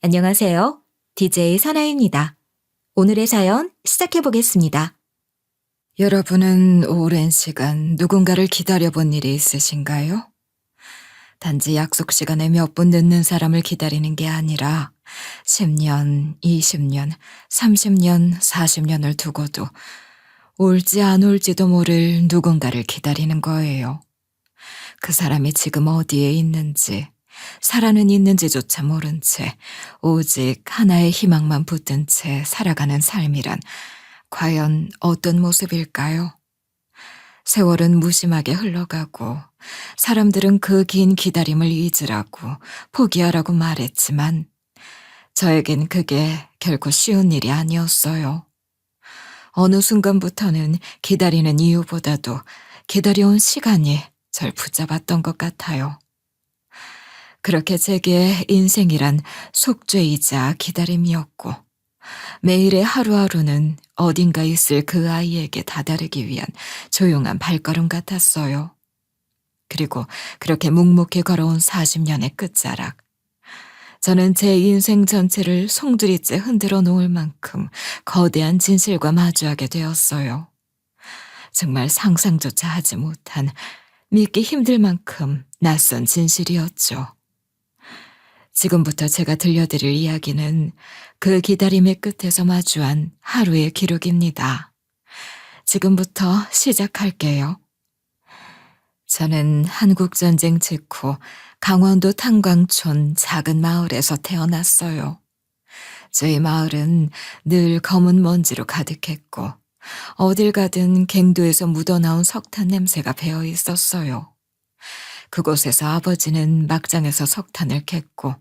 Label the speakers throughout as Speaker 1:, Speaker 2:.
Speaker 1: 안녕하세요. DJ 선아입니다. 오늘의 사연 시작해 보겠습니다.
Speaker 2: 여러분은 오랜 시간 누군가를 기다려본 일이 있으신가요? 단지 약속 시간에 몇 분 늦는 사람을 기다리는 게 아니라 10년, 20년, 30년, 40년을 두고도 올지 안 올지도 모를 누군가를 기다리는 거예요. 그 사람이 지금 어디에 있는지, 살아는 있는지조차 모른 채 오직 하나의 희망만 붙든 채 살아가는 삶이란 과연 어떤 모습일까요? 세월은 무심하게 흘러가고 사람들은 그 긴 기다림을 잊으라고 포기하라고 말했지만 저에겐 그게 결코 쉬운 일이 아니었어요. 어느 순간부터는 기다리는 이유보다도 기다려온 시간이 절 붙잡았던 것 같아요. 그렇게 제게 인생이란 속죄이자 기다림이었고 매일의 하루하루는 어딘가 있을 그 아이에게 다다르기 위한 조용한 발걸음 같았어요. 그리고 그렇게 묵묵히 걸어온 40년의 끝자락. 저는 제 인생 전체를 송두리째 흔들어 놓을 만큼 거대한 진실과 마주하게 되었어요. 정말 상상조차 하지 못한, 믿기 힘들 만큼 낯선 진실이었죠. 지금부터 제가 들려드릴 이야기는 그 기다림의 끝에서 마주한 하루의 기록입니다. 지금부터 시작할게요. 저는 한국전쟁 직후 강원도 탄광촌 작은 마을에서 태어났어요. 저희 마을은 늘 검은 먼지로 가득했고 어딜 가든 갱도에서 묻어나온 석탄 냄새가 배어 있었어요. 그곳에서 아버지는 막장에서 석탄을 캤고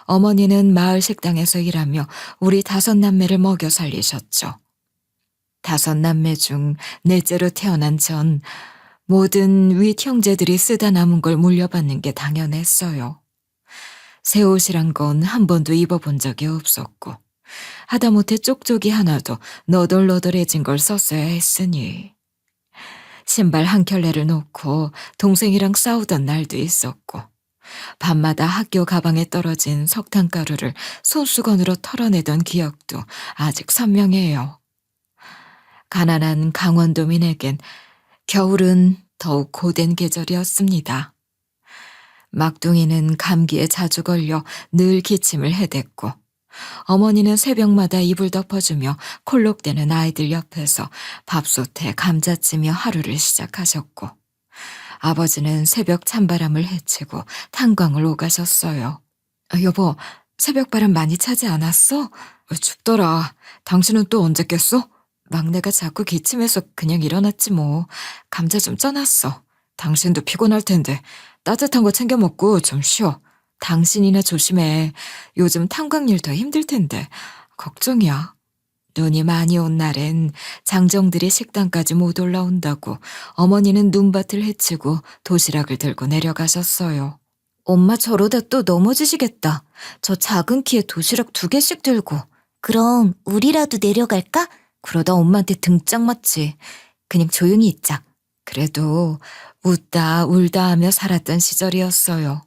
Speaker 2: 어머니는 마을 식당에서 일하며 우리 5남매를 먹여 살리셨죠. 5남매 중 넷째로 태어난 전 모든 윗 형제들이 쓰다 남은 걸 물려받는 게 당연했어요. 새 옷이란 건 한 번도 입어본 적이 없었고 하다못해 쪽쪽이 하나도 너덜너덜해진 걸 썼어야 했으니 신발 한 켤레를 놓고 동생이랑 싸우던 날도 있었고 밤마다 학교 가방에 떨어진 석탄가루를 손수건으로 털어내던 기억도 아직 선명해요. 가난한 강원도민에겐 겨울은 더욱 고된 계절이었습니다. 막둥이는 감기에 자주 걸려 늘 기침을 해댔고 어머니는 새벽마다 이불 덮어주며 콜록대는 아이들 옆에서 밥솥에 감자찌며 하루를 시작하셨고 아버지는 새벽 찬바람을 헤치고 탄광을 오가셨어요. 여보, 새벽바람 많이 차지 않았어? 춥더라. 당신은 또 언제 깼어? 막내가 자꾸 기침해서 그냥 일어났지 뭐. 감자 좀 쪄놨어. 당신도 피곤할 텐데 따뜻한 거 챙겨 먹고 좀 쉬어. 당신이나 조심해. 요즘 탄광일 더 힘들 텐데. 걱정이야. 눈이 많이 온 날엔 장정들이 식당까지 못 올라온다고 어머니는 눈밭을 헤치고 도시락을 들고 내려가셨어요.
Speaker 1: 엄마 저러다 또 넘어지시겠다. 저 작은 키에 도시락 2개씩 들고. 그럼 우리라도 내려갈까? 그러다 엄마한테 등짝 맞지. 그냥 조용히 있자.
Speaker 2: 그래도 웃다 울다 하며 살았던 시절이었어요.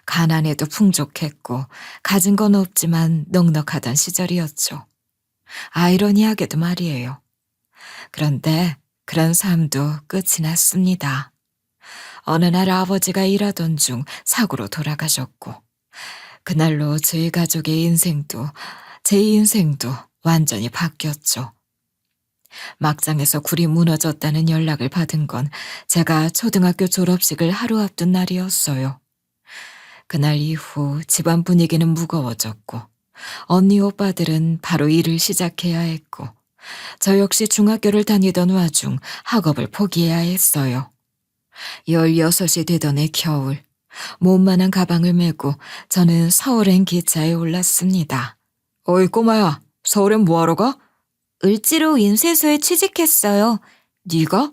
Speaker 2: 가난에도 풍족했고 가진 건 없지만 넉넉하던 시절이었죠. 아이러니하게도 말이에요. 그런데 그런 삶도 끝이 났습니다. 어느 날 아버지가 일하던 중 사고로 돌아가셨고 그날로 저희 가족의 인생도 제 인생도 완전히 바뀌었죠. 막장에서 굴이 무너졌다는 연락을 받은 건 제가 초등학교 졸업식을 하루 앞둔 날이었어요. 그날 이후 집안 분위기는 무거워졌고 언니 오빠들은 바로 일을 시작해야 했고 저 역시 중학교를 다니던 와중 학업을 포기해야 했어요. 16이 되던 해 겨울 몸만한 가방을 메고 저는 서울행 기차에 올랐습니다. 어이 꼬마야, 서울엔 뭐하러 가?
Speaker 1: 을지로 인쇄소에 취직했어요.
Speaker 2: 네가?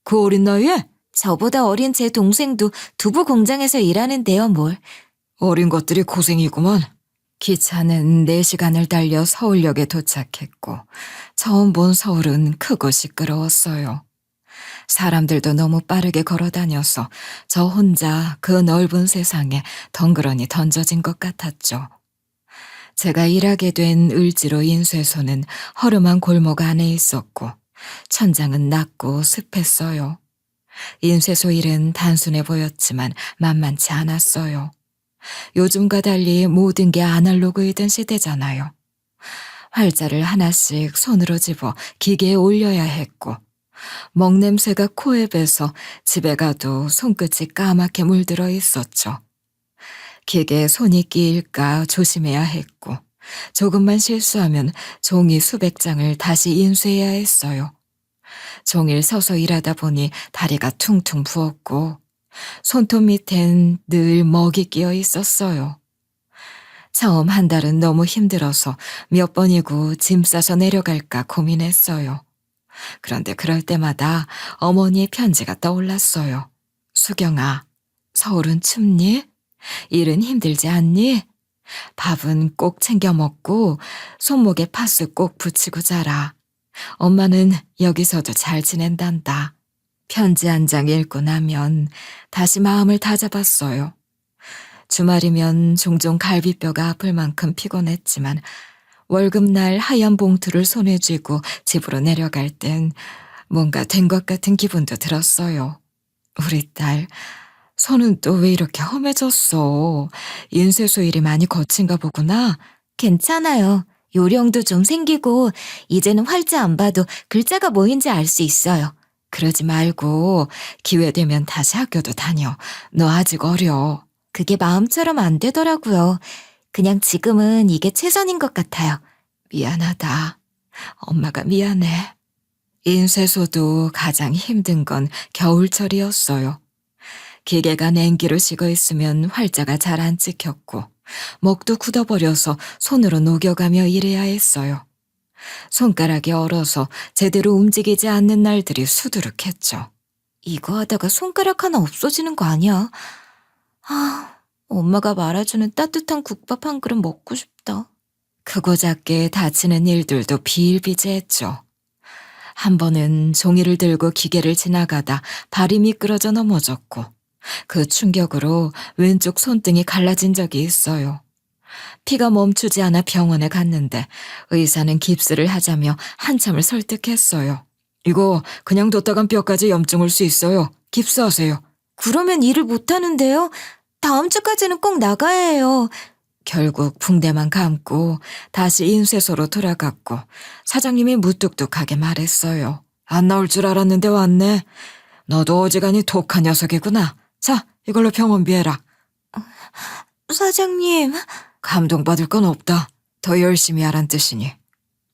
Speaker 2: 그 어린 나이에?
Speaker 1: 저보다 어린 제 동생도 두부 공장에서 일하는데요, 뭘.
Speaker 2: 어린 것들이 고생이구만. 기차는 4시간을 달려 서울역에 도착했고 처음 본 서울은 크고 시끄러웠어요. 사람들도 너무 빠르게 걸어 다녀서 저 혼자 그 넓은 세상에 덩그러니 던져진 것 같았죠. 제가 일하게 된 을지로 인쇄소는 허름한 골목 안에 있었고 천장은 낮고 습했어요. 인쇄소 일은 단순해 보였지만 만만치 않았어요. 요즘과 달리 모든 게 아날로그이던 시대잖아요. 활자를 하나씩 손으로 집어 기계에 올려야 했고 먹냄새가 코에 배서 집에 가도 손끝이 까맣게 물들어 있었죠. 기계에 손이 끼일까 조심해야 했고 조금만 실수하면 종이 수백 장을 다시 인쇄해야 했어요. 종일 서서 일하다 보니 다리가 퉁퉁 부었고 손톱 밑엔 늘 먹이 끼어 있었어요. 처음 한 달은 너무 힘들어서 몇 번이고 짐 싸서 내려갈까 고민했어요. 그런데 그럴 때마다 어머니의 편지가 떠올랐어요. 수경아, 서울은 춥니? 일은 힘들지 않니? 밥은 꼭 챙겨 먹고 손목에 파스 꼭 붙이고 자라. 엄마는 여기서도 잘 지낸단다. 편지 한 장 읽고 나면 다시 마음을 다잡았어요. 주말이면 종종 갈비뼈가 아플 만큼 피곤했지만 월급날 하얀 봉투를 손에 쥐고 집으로 내려갈 땐 뭔가 된 것 같은 기분도 들었어요. 우리 딸, 손은 또 왜 이렇게 험해졌어? 인쇄소 일이 많이 거친가 보구나.
Speaker 1: 괜찮아요. 요령도 좀 생기고 이제는 활자 안 봐도 글자가 뭐인지 알 수 있어요.
Speaker 2: 그러지 말고 기회 되면 다시 학교도 다녀. 너 아직 어려.
Speaker 1: 그게 마음처럼 안 되더라고요. 그냥 지금은 이게 최선인 것 같아요.
Speaker 2: 미안하다. 엄마가 미안해. 인쇄소도 가장 힘든 건 겨울철이었어요. 기계가 냉기로 식어 있으면 활자가 잘 안 찍혔고 목도 굳어버려서 손으로 녹여가며 일해야 했어요. 손가락이 얼어서 제대로 움직이지 않는 날들이 수두룩했죠.
Speaker 1: 이거 하다가 손가락 하나 없어지는 거 아니야? 엄마가 말아주는 따뜻한 국밥 한 그릇 먹고 싶다.
Speaker 2: 크고 작게 다치는 일들도 비일비재했죠. 한 번은 종이를 들고 기계를 지나가다 발이 미끄러져 넘어졌고 그 충격으로 왼쪽 손등이 갈라진 적이 있어요. 피가 멈추지 않아 병원에 갔는데 의사는 깁스를 하자며 한참을 설득했어요. 이거 그냥 뒀다간 뼈까지 염증 올 수 있어요. 깁스하세요.
Speaker 1: 그러면 일을 못하는데요? 다음 주까지는 꼭 나가야 해요.
Speaker 2: 결국 붕대만 감고 다시 인쇄소로 돌아갔고 사장님이 무뚝뚝하게 말했어요. 안 나올 줄 알았는데 왔네. 너도 어지간히 독한 녀석이구나. 자, 이걸로 병원비 해라.
Speaker 1: 사장님.
Speaker 2: 감동받을 건 없다. 더 열심히 하란 뜻이니.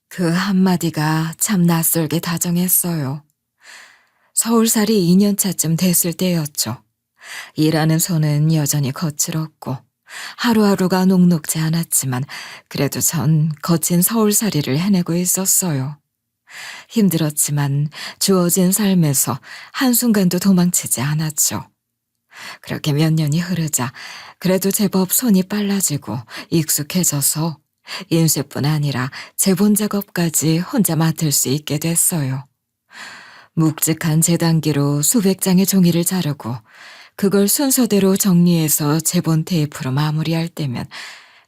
Speaker 2: 그 한마디가 참 낯설게 다정했어요. 서울살이 2년차쯤 됐을 때였죠. 일하는 손은 여전히 거칠었고 하루하루가 녹록지 않았지만 그래도 전 거친 서울살이를 해내고 있었어요. 힘들었지만 주어진 삶에서 한순간도 도망치지 않았죠. 그렇게 몇 년이 흐르자 그래도 제법 손이 빨라지고 익숙해져서 인쇄뿐 아니라 제본 작업까지 혼자 맡을 수 있게 됐어요. 묵직한 재단기로 수백 장의 종이를 자르고 그걸 순서대로 정리해서 제본 테이프로 마무리할 때면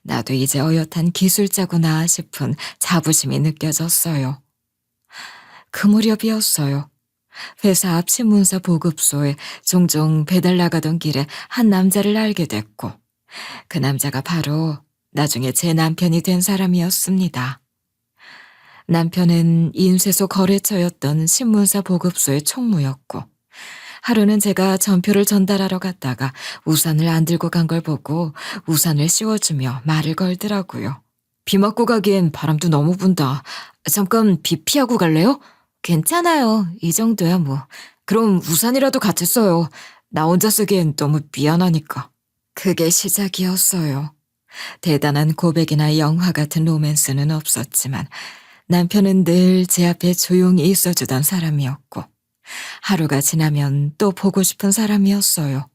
Speaker 2: 나도 이제 어엿한 기술자구나 싶은 자부심이 느껴졌어요. 그 무렵이었어요. 회사 앞 신문사 보급소에 종종 배달 나가던 길에 한 남자를 알게 됐고 그 남자가 바로 나중에 제 남편이 된 사람이었습니다. 남편은 인쇄소 거래처였던 신문사 보급소의 총무였고 하루는 제가 전표를 전달하러 갔다가 우산을 안 들고 간 걸 보고 우산을 씌워주며 말을 걸더라고요. 비 맞고 가기엔 바람도 너무 분다. 잠깐 비 피하고 갈래요?
Speaker 1: 괜찮아요. 이 정도야 뭐.
Speaker 2: 그럼 우산이라도 같이 써요. 나 혼자 쓰기엔 너무 미안하니까. 그게 시작이었어요. 대단한 고백이나 영화 같은 로맨스는 없었지만 남편은 늘 제 앞에 조용히 있어주던 사람이었고 하루가 지나면 또 보고 싶은 사람이었어요.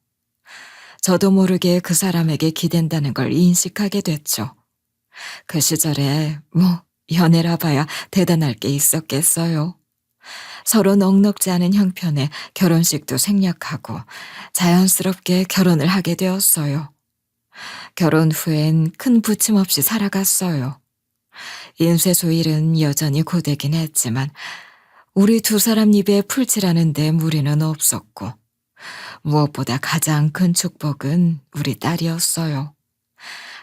Speaker 2: 저도 모르게 그 사람에게 기댄다는 걸 인식하게 됐죠. 그 시절에 뭐 연애라 봐야 대단할 게 있었겠어요. 서로 넉넉지 않은 형편에 결혼식도 생략하고 자연스럽게 결혼을 하게 되었어요. 결혼 후엔 큰 부침 없이 살아갔어요. 인쇄소 일은 여전히 고되긴 했지만 우리 두 사람 입에 풀칠하는데 무리는 없었고 무엇보다 가장 큰 축복은 우리 딸이었어요.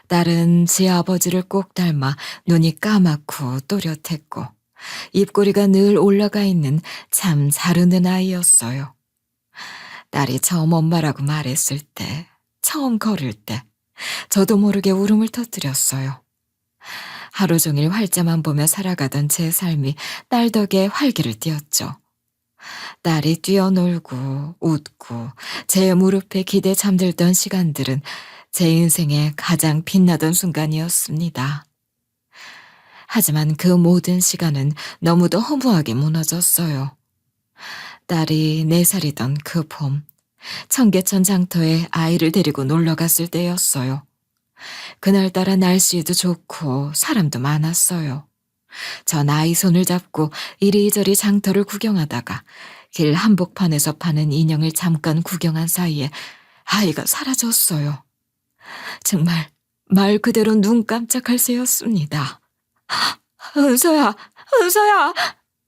Speaker 2: 딸은 제 아버지를 꼭 닮아 눈이 까맣고 또렷했고 입꼬리가 늘 올라가 있는 참 사르는 아이였어요. 딸이 처음 엄마라고 말했을 때, 처음 걸을 때 저도 모르게 울음을 터뜨렸어요. 하루 종일 활자만 보며 살아가던 제 삶이 딸 덕에 활기를 띠었죠. 딸이 뛰어놀고 웃고 제 무릎에 기대 잠들던 시간들은 제 인생의 가장 빛나던 순간이었습니다. 하지만 그 모든 시간은 너무도 허무하게 무너졌어요. 딸이 4살이던 그 봄, 청계천 장터에 아이를 데리고 놀러 갔을 때였어요. 그날따라 날씨도 좋고 사람도 많았어요. 전 아이 손을 잡고 이리저리 장터를 구경하다가 길 한복판에서 파는 인형을 잠깐 구경한 사이에 아이가 사라졌어요. 정말 말 그대로 눈 깜짝할 새였습니다. 은서야, 은서야!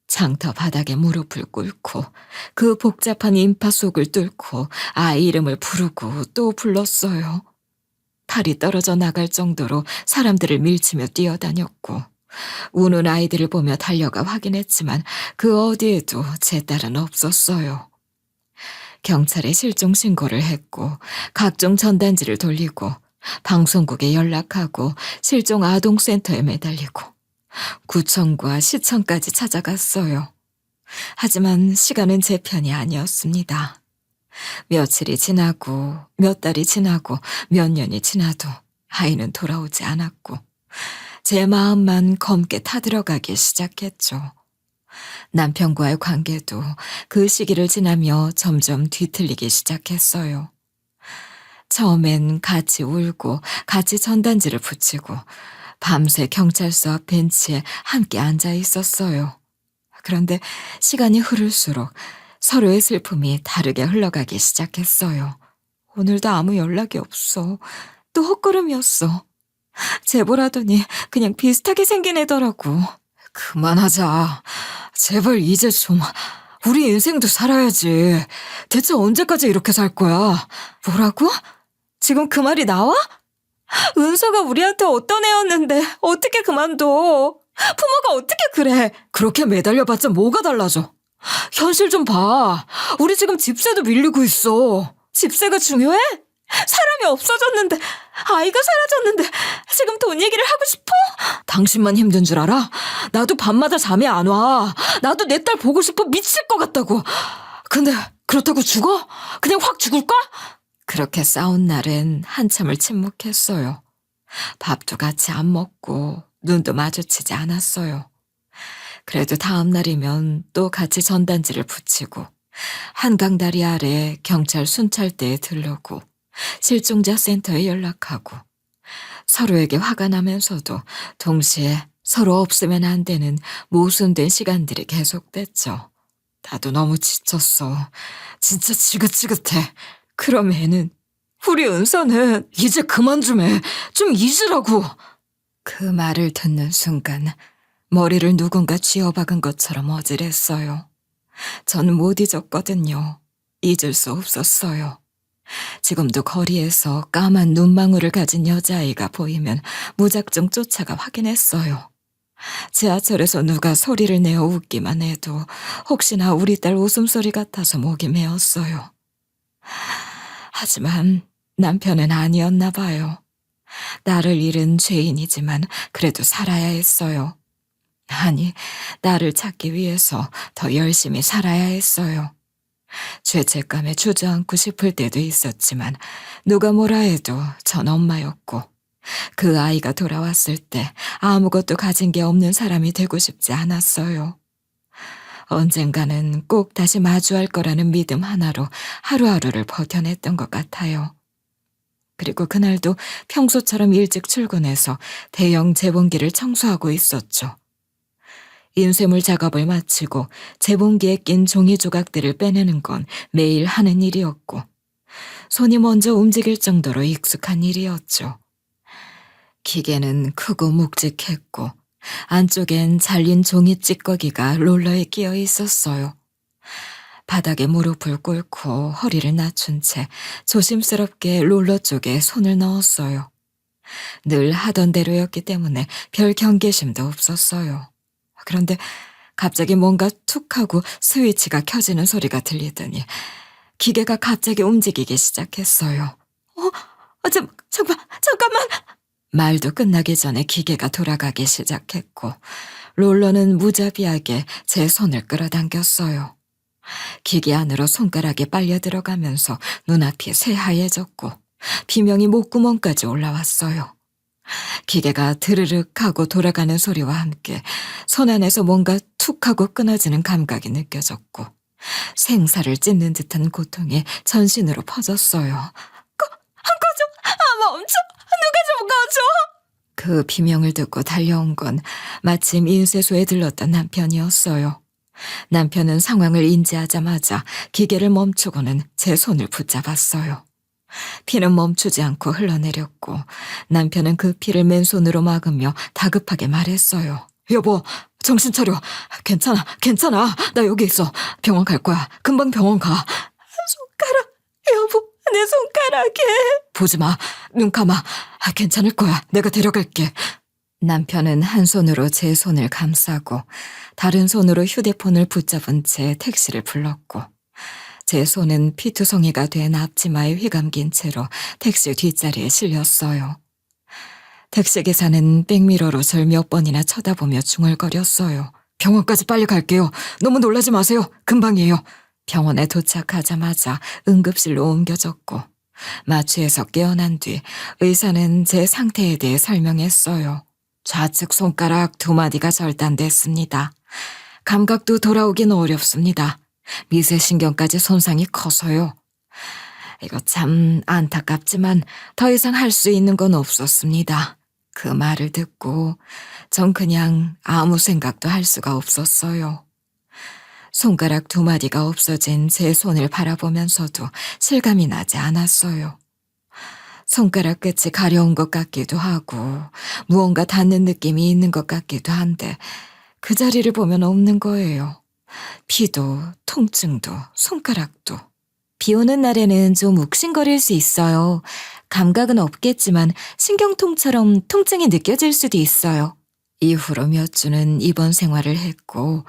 Speaker 2: 장터 바닥에 무릎을 꿇고 그 복잡한 인파 속을 뚫고 아이 이름을 부르고 또 불렀어요. 팔이 떨어져 나갈 정도로 사람들을 밀치며 뛰어다녔고 우는 아이들을 보며 달려가 확인했지만 그 어디에도 제 딸은 없었어요. 경찰에 실종 신고를 했고 각종 전단지를 돌리고 방송국에 연락하고 실종 아동센터에 매달리고 구청과 시청까지 찾아갔어요. 하지만 시간은 제 편이 아니었습니다. 며칠이 지나고 몇 달이 지나고 몇 년이 지나도 아이는 돌아오지 않았고 제 마음만 검게 타들어가기 시작했죠. 남편과의 관계도 그 시기를 지나며 점점 뒤틀리기 시작했어요. 처음엔 같이 울고 같이 전단지를 붙이고 밤새 경찰서 앞 벤치에 함께 앉아 있었어요. 그런데 시간이 흐를수록 서로의 슬픔이 다르게 흘러가기 시작했어요. 오늘도 아무 연락이 없어. 또 헛걸음이었어. 제보라더니 그냥 비슷하게 생긴 애더라고. 그만하자. 제발 이제 좀 우리 인생도 살아야지. 대체 언제까지 이렇게 살 거야? 뭐라고? 지금 그 말이 나와? 은서가 우리한테 어떤 애였는데 어떻게 그만둬? 부모가 어떻게 그래? 그렇게 매달려봤자 뭐가 달라져? 현실 좀 봐. 우리 지금 집세도 밀리고 있어. 집세가 중요해? 사람이 없어졌는데, 아이가 사라졌는데 지금 돈 얘기를 하고 싶어? 당신만 힘든 줄 알아? 나도 밤마다 잠이 안 와. 나도 내 딸 보고 싶어 미칠 것 같다고. 근데 그렇다고 죽어? 그냥 확 죽을까? 그렇게 싸운 날엔 한참을 침묵했어요. 밥도 같이 안 먹고 눈도 마주치지 않았어요. 그래도 다음 날이면 또 같이 전단지를 붙이고 한강다리 아래 경찰 순찰대에 들르고 실종자 센터에 연락하고 서로에게 화가 나면서도 동시에 서로 없으면 안 되는 모순된 시간들이 계속됐죠. 나도 너무 지쳤어. 진짜 지긋지긋해. 그럼 애는, 우리 은서는 이제 그만 좀 해. 좀 잊으라고. 그 말을 듣는 순간 머리를 누군가 쥐어박은 것처럼 어질했어요. 전 못 잊었거든요. 잊을 수 없었어요. 지금도 거리에서 까만 눈망울을 가진 여자아이가 보이면 무작정 쫓아가 확인했어요. 지하철에서 누가 소리를 내어 웃기만 해도 혹시나 우리 딸 웃음소리 같아서 목이 메었어요. 하지만 남편은 아니었나 봐요. 나를 잃은 죄인이지만 그래도 살아야 했어요. 아니, 나를 찾기 위해서 더 열심히 살아야 했어요. 죄책감에 주저앉고 싶을 때도 있었지만 누가 뭐라 해도 전 엄마였고 그 아이가 돌아왔을 때 아무것도 가진 게 없는 사람이 되고 싶지 않았어요. 언젠가는 꼭 다시 마주할 거라는 믿음 하나로 하루하루를 버텨냈던 것 같아요. 그리고 그날도 평소처럼 일찍 출근해서 대형 재봉기를 청소하고 있었죠. 인쇄물 작업을 마치고 재봉기에 낀 종이 조각들을 빼내는 건 매일 하는 일이었고 손이 먼저 움직일 정도로 익숙한 일이었죠. 기계는 크고 묵직했고 안쪽엔 잘린 종이 찌꺼기가 롤러에 끼어 있었어요. 바닥에 무릎을 꿇고 허리를 낮춘 채 조심스럽게 롤러 쪽에 손을 넣었어요. 늘 하던 대로였기 때문에 별 경계심도 없었어요. 그런데 갑자기 뭔가 툭 하고 스위치가 켜지는 소리가 들리더니 기계가 갑자기 움직이기 시작했어요. 잠깐만! 말도 끝나기 전에 기계가 돌아가기 시작했고 롤러는 무자비하게 제 손을 끌어당겼어요. 기계 안으로 손가락이 빨려 들어가면서 눈앞이 새하얘졌고 비명이 목구멍까지 올라왔어요. 기계가 드르륵 하고 돌아가는 소리와 함께 손 안에서 뭔가 툭 하고 끊어지는 감각이 느껴졌고 생사를 찢는 듯한 고통이 전신으로 퍼졌어요. 꺼져! 멈춰! 누가 좀 꺼줘! 그 비명을 듣고 달려온 건 마침 인쇄소에 들렀던 남편이었어요. 남편은 상황을 인지하자마자 기계를 멈추고는 제 손을 붙잡았어요. 피는 멈추지 않고 흘러내렸고 남편은 그 피를 맨손으로 막으며 다급하게 말했어요. 여보, 정신 차려. 괜찮아. 나 여기 있어. 병원 갈 거야. 금방 병원 가. 손가락, 여보, 내 손가락에. 보지 마. 눈 감아. 괜찮을 거야. 내가 데려갈게. 남편은 한 손으로 제 손을 감싸고 다른 손으로 휴대폰을 붙잡은 채 택시를 불렀고 제 손은 피투성이가 된 앞치마에 휘감긴 채로 택시 뒷자리에 실렸어요. 택시기사는 백미러로 절 몇 번이나 쳐다보며 중얼거렸어요. 병원까지 빨리 갈게요. 너무 놀라지 마세요. 금방이에요. 병원에 도착하자마자 응급실로 옮겨졌고 마취에서 깨어난 뒤 의사는 제 상태에 대해 설명했어요. 좌측 손가락 2마디가 절단됐습니다. 감각도 돌아오긴 어렵습니다. 미세신경까지 손상이 커서요. 이거 참 안타깝지만 더 이상 할 수 있는 건 없었습니다. 그 말을 듣고 전 그냥 아무 생각도 할 수가 없었어요. 손가락 2마디가 없어진 제 손을 바라보면서도 실감이 나지 않았어요. 손가락 끝이 가려운 것 같기도 하고 무언가 닿는 느낌이 있는 것 같기도 한데 그 자리를 보면 없는 거예요. 피도 통증도 손가락도. 비 오는 날에는 좀 욱신거릴 수 있어요. 감각은 없겠지만 신경통처럼 통증이 느껴질 수도 있어요. 이후로 몇 주는 입원 생활을 했고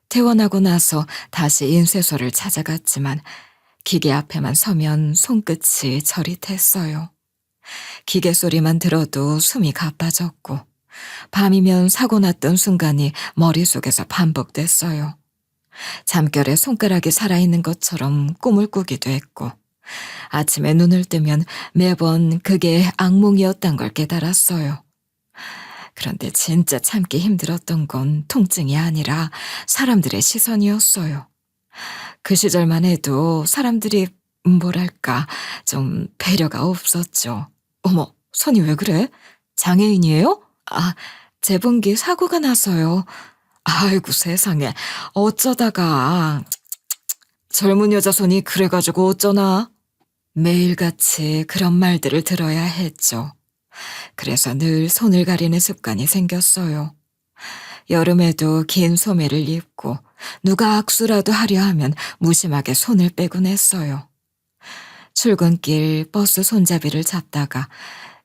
Speaker 2: 퇴원하고 나서 다시 인쇄소를 찾아갔지만 기계 앞에만 서면 손끝이 저릿했어요. 기계 소리만 들어도 숨이 가빠졌고 밤이면 사고 났던 순간이 머릿속에서 반복됐어요. 잠결에 손가락이 살아있는 것처럼 꿈을 꾸기도 했고 아침에 눈을 뜨면 매번 그게 악몽이었단 걸 깨달았어요. 그런데 진짜 참기 힘들었던 건 통증이 아니라 사람들의 시선이었어요. 그 시절만 해도 사람들이 뭐랄까 좀 배려가 없었죠. 어머, 손이 왜 그래? 장애인이에요? 재봉기 사고가 나서요. 아이고 세상에, 어쩌다가. 젊은 여자 손이 그래가지고 어쩌나. 매일같이 그런 말들을 들어야 했죠. 그래서 늘 손을 가리는 습관이 생겼어요. 여름에도 긴 소매를 입고 누가 악수라도 하려 하면 무심하게 손을 빼곤 했어요. 출근길 버스 손잡이를 잡다가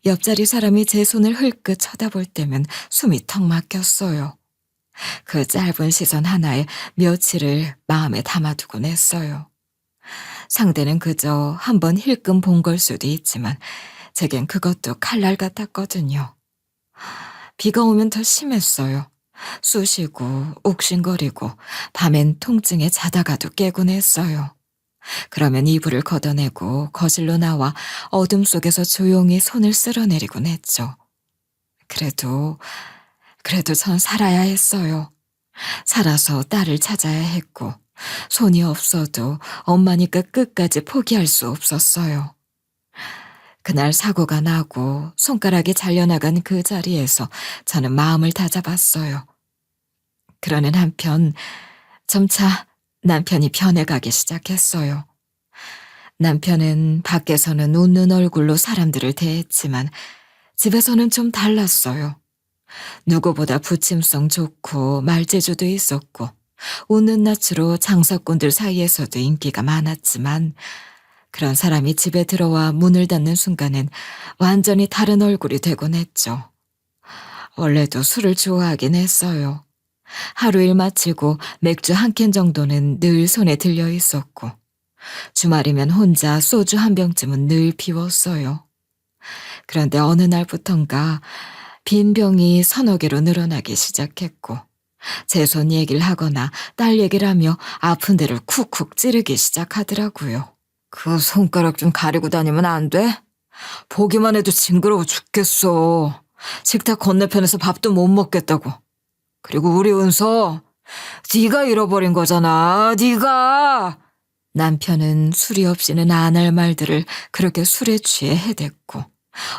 Speaker 2: 옆자리 사람이 제 손을 흘끗 쳐다볼 때면 숨이 턱 막혔어요. 그 짧은 시선 하나에 며칠을 마음에 담아두곤 했어요. 상대는 그저 한번 힐끔 본 걸 수도 있지만 제겐 그것도 칼날 같았거든요. 비가 오면 더 심했어요. 쑤시고 욱신거리고 밤엔 통증에 자다가도 깨곤 했어요. 그러면 이불을 걷어내고 거실로 나와 어둠 속에서 조용히 손을 쓸어내리곤 했죠. 그래도 전 살아야 했어요. 살아서 딸을 찾아야 했고 손이 없어도 엄마니까 끝까지 포기할 수 없었어요. 그날 사고가 나고 손가락이 잘려나간 그 자리에서 저는 마음을 다잡았어요. 그러는 한편 점차 남편이 변해가기 시작했어요. 남편은 밖에서는 웃는 얼굴로 사람들을 대했지만 집에서는 좀 달랐어요. 누구보다 부침성 좋고 말재주도 있었고 웃는 낯으로 장사꾼들 사이에서도 인기가 많았지만 그런 사람이 집에 들어와 문을 닫는 순간엔 완전히 다른 얼굴이 되곤 했죠. 원래도 술을 좋아하긴 했어요. 하루 일 마치고 맥주 한 캔 정도는 늘 손에 들려 있었고 주말이면 혼자 소주 한 병쯤은 늘 비웠어요. 그런데 어느 날부턴가 빈 병이 서너 개로 늘어나기 시작했고 제 손 얘기를 하거나 딸 얘기를 하며 아픈 데를 쿡쿡 찌르기 시작하더라고요. 그 손가락 좀 가리고 다니면 안 돼? 보기만 해도 징그러워 죽겠어. 식탁 건너편에서 밥도 못 먹겠다고. 그리고 우리 은서, 네가 잃어버린 거잖아, 네가. 남편은 술이 없이는 안 할 말들을 그렇게 술에 취해 해댔고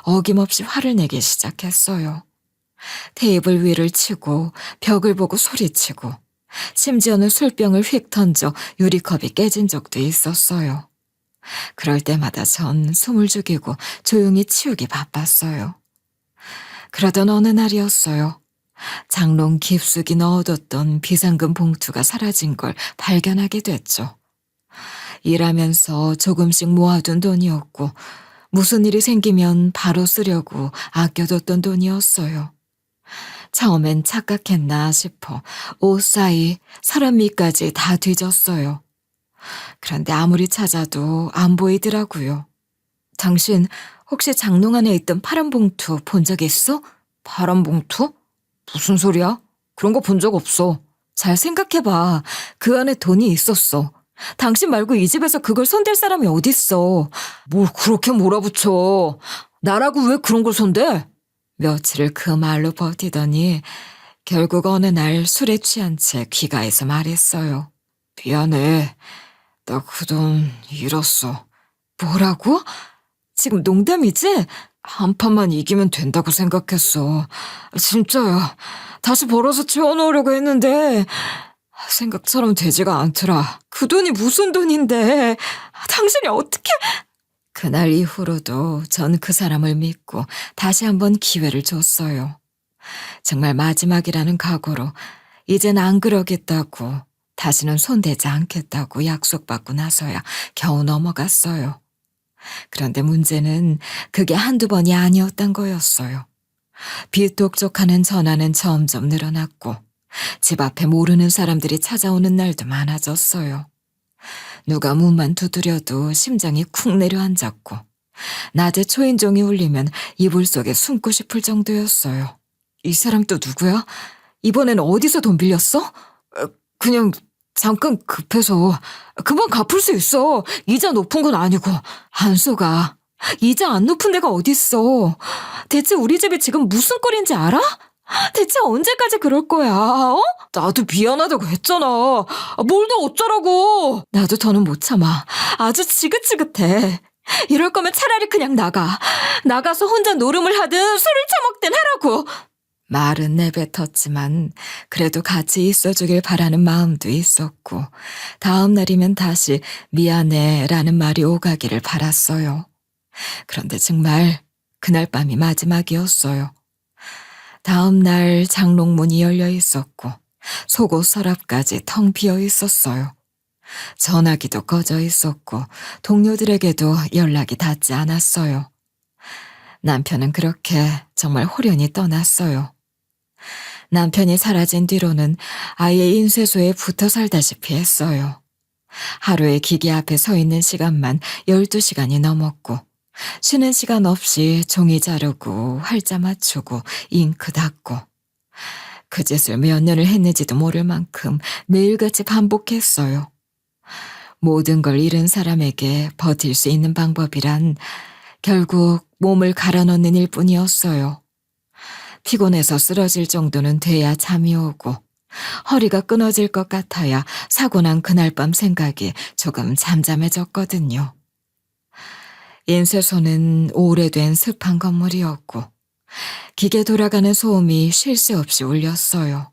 Speaker 2: 어김없이 화를 내기 시작했어요. 테이블 위를 치고 벽을 보고 소리치고 심지어는 술병을 휙 던져 유리컵이 깨진 적도 있었어요. 그럴 때마다 전 숨을 죽이고 조용히 치우기 바빴어요. 그러던 어느 날이었어요. 장롱 깊숙이 넣어뒀던 비상금 봉투가 사라진 걸 발견하게 됐죠. 일하면서 조금씩 모아둔 돈이었고 무슨 일이 생기면 바로 쓰려고 아껴뒀던 돈이었어요. 처음엔 착각했나 싶어 옷 사이 사람 밑까지 다 뒤졌어요. 그런데 아무리 찾아도 안 보이더라고요. 당신 혹시 장롱 안에 있던 파란 봉투 본 적 있어? 파란 봉투? 무슨 소리야? 그런 거 본 적 없어. 잘 생각해봐. 그 안에 돈이 있었어. 당신 말고 이 집에서 그걸 손댈 사람이 어딨어. 뭘 그렇게 몰아붙여. 나라고 왜 그런 걸 손대? 며칠을 그 말로 버티더니 결국 어느 날 술에 취한 채 귀가해서 말했어요. 미안해. 나 그 돈 잃었어. 뭐라고? 지금 농담이지? 한 판만 이기면 된다고 생각했어. 진짜야. 다시 벌어서 채워놓으려고 했는데 생각처럼 되지가 않더라. 그 돈이 무슨 돈인데 당신이 어떻게... 그날 이후로도 전 그 사람을 믿고 다시 한번 기회를 줬어요. 정말 마지막이라는 각오로 이젠 안 그러겠다고 다시는 손대지 않겠다고 약속받고 나서야 겨우 넘어갔어요. 그런데 문제는 그게 한두 번이 아니었단 거였어요. 비톡톡하는 전화는 점점 늘어났고 집 앞에 모르는 사람들이 찾아오는 날도 많아졌어요. 누가 문만 두드려도 심장이 쿵 내려앉았고 낮에 초인종이 울리면 이불 속에 숨고 싶을 정도였어요. 이 사람 또 누구야? 이번엔 어디서 돈 빌렸어? 그냥 잠깐 급해서. 금방 갚을 수 있어. 이자 높은 건 아니고. 한수가 이자 안 높은 데가 어딨어. 대체 우리 집이 지금 무슨 꼴인지 알아? 대체 언제까지 그럴 거야? 어? 나도 미안하다고 했잖아. 뭘 더 어쩌라고. 나도 더는 못 참아. 아주 지긋지긋해. 이럴 거면 차라리 그냥 나가. 나가서 혼자 노름을 하든 술을 처먹든 하라고. 말은 내뱉었지만 그래도 같이 있어주길 바라는 마음도 있었고 다음 날이면 다시 미안해라는 말이 오가기를 바랐어요. 그런데 정말 그날 밤이 마지막이었어요. 다음 날 장롱문이 열려 있었고 속옷 서랍까지 텅 비어 있었어요. 전화기도 꺼져 있었고 동료들에게도 연락이 닿지 않았어요. 남편은 그렇게 정말 홀연히 떠났어요. 남편이 사라진 뒤로는 아예 인쇄소에 붙어 살다시피 했어요. 하루에 기계 앞에 서 있는 시간만 12시간이 넘었고 쉬는 시간 없이 종이 자르고 활자 맞추고 잉크 닦고 그 짓을 몇 년을 했는지도 모를 만큼 매일같이 반복했어요. 모든 걸 잃은 사람에게 버틸 수 있는 방법이란 결국 몸을 갈아넣는 일뿐이었어요. 피곤해서 쓰러질 정도는 돼야 잠이 오고 허리가 끊어질 것 같아야 사고 난 그날 밤 생각이 조금 잠잠해졌거든요. 인쇄소는 오래된 습한 건물이었고 기계 돌아가는 소음이 쉴 새 없이 울렸어요.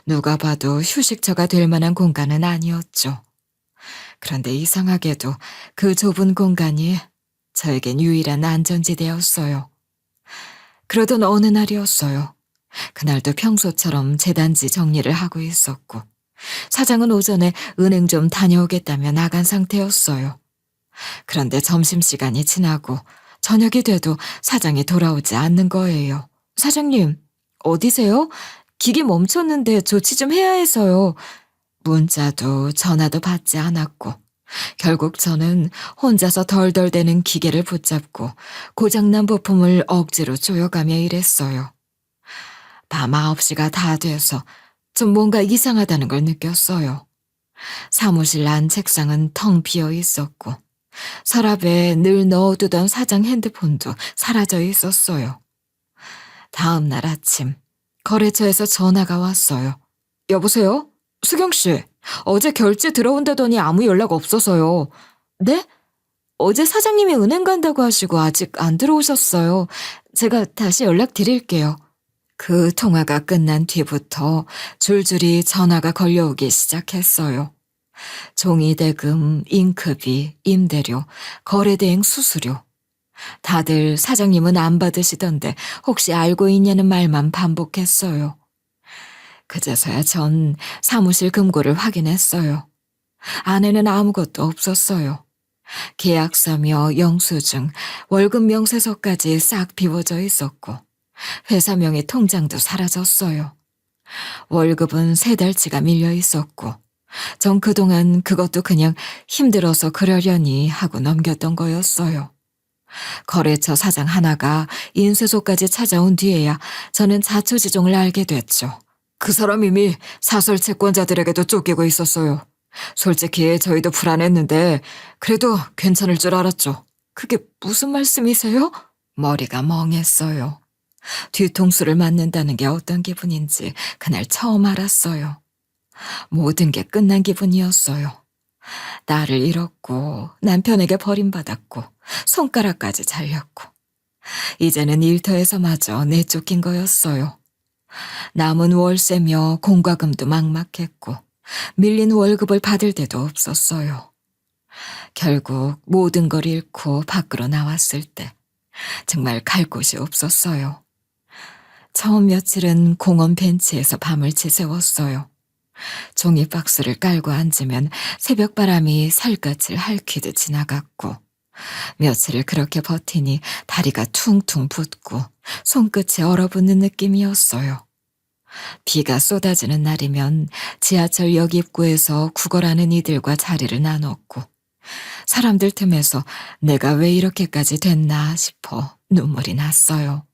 Speaker 2: 누가 봐도 휴식처가 될 만한 공간은 아니었죠. 그런데 이상하게도 그 좁은 공간이 저에겐 유일한 안전지대였어요. 그러던 어느 날이었어요. 그날도 평소처럼 재단지 정리를 하고 있었고 사장은 오전에 은행 좀 다녀오겠다며 나간 상태였어요. 그런데 점심시간이 지나고 저녁이 돼도 사장이 돌아오지 않는 거예요. 사장님, 어디세요? 기계 멈췄는데 조치 좀 해야 해서요. 문자도 전화도 받지 않았고 결국 저는 혼자서 덜덜대는 기계를 붙잡고 고장난 부품을 억지로 조여가며 일했어요. 밤 9시가 다 돼서 좀 뭔가 이상하다는 걸 느꼈어요. 사무실 안 책상은 텅 비어 있었고 서랍에 늘 넣어두던 사장 핸드폰도 사라져 있었어요. 다음 날 아침 거래처에서 전화가 왔어요. 여보세요? 수경 씨, 어제 결제 들어온다더니 아무 연락 없어서요. 네? 어제 사장님이 은행 간다고 하시고 아직 안 들어오셨어요. 제가 다시 연락드릴게요. 그 통화가 끝난 뒤부터 줄줄이 전화가 걸려오기 시작했어요. 종이 대금, 잉크비, 임대료, 거래대행 수수료. 다들 사장님은 안 받으시던데 혹시 알고 있냐는 말만 반복했어요. 그제서야 전 사무실 금고를 확인했어요. 안에는 아무것도 없었어요. 계약서며 영수증, 월급 명세서까지 싹 비워져 있었고 회사명의 통장도 사라졌어요. 월급은 3달치가 밀려 있었고 전 그동안 그것도 그냥 힘들어서 그러려니 하고 넘겼던 거였어요. 거래처 사장 하나가 인쇄소까지 찾아온 뒤에야 저는 자초지종을 알게 됐죠. 그 사람 이미 사설 채권자들에게도 쫓기고 있었어요. 솔직히 저희도 불안했는데 그래도 괜찮을 줄 알았죠. 그게 무슨 말씀이세요? 머리가 멍했어요. 뒤통수를 맞는다는 게 어떤 기분인지 그날 처음 알았어요. 모든 게 끝난 기분이었어요. 나를 잃었고 남편에게 버림받았고 손가락까지 잘렸고 이제는 일터에서마저 내쫓긴 거였어요. 남은 월세며 공과금도 막막했고 밀린 월급을 받을 데도 없었어요. 결국 모든 걸 잃고 밖으로 나왔을 때 정말 갈 곳이 없었어요. 처음 며칠은 공원 벤치에서 밤을 지새웠어요. 종이 박스를 깔고 앉으면 새벽 바람이 살갗을 핥히듯 지나갔고 며칠을 그렇게 버티니 다리가 퉁퉁 붓고 손끝이 얼어붙는 느낌이었어요. 비가 쏟아지는 날이면 지하철역 입구에서 구걸하는 이들과 자리를 나눴고 사람들 틈에서 내가 왜 이렇게까지 됐나 싶어 눈물이 났어요.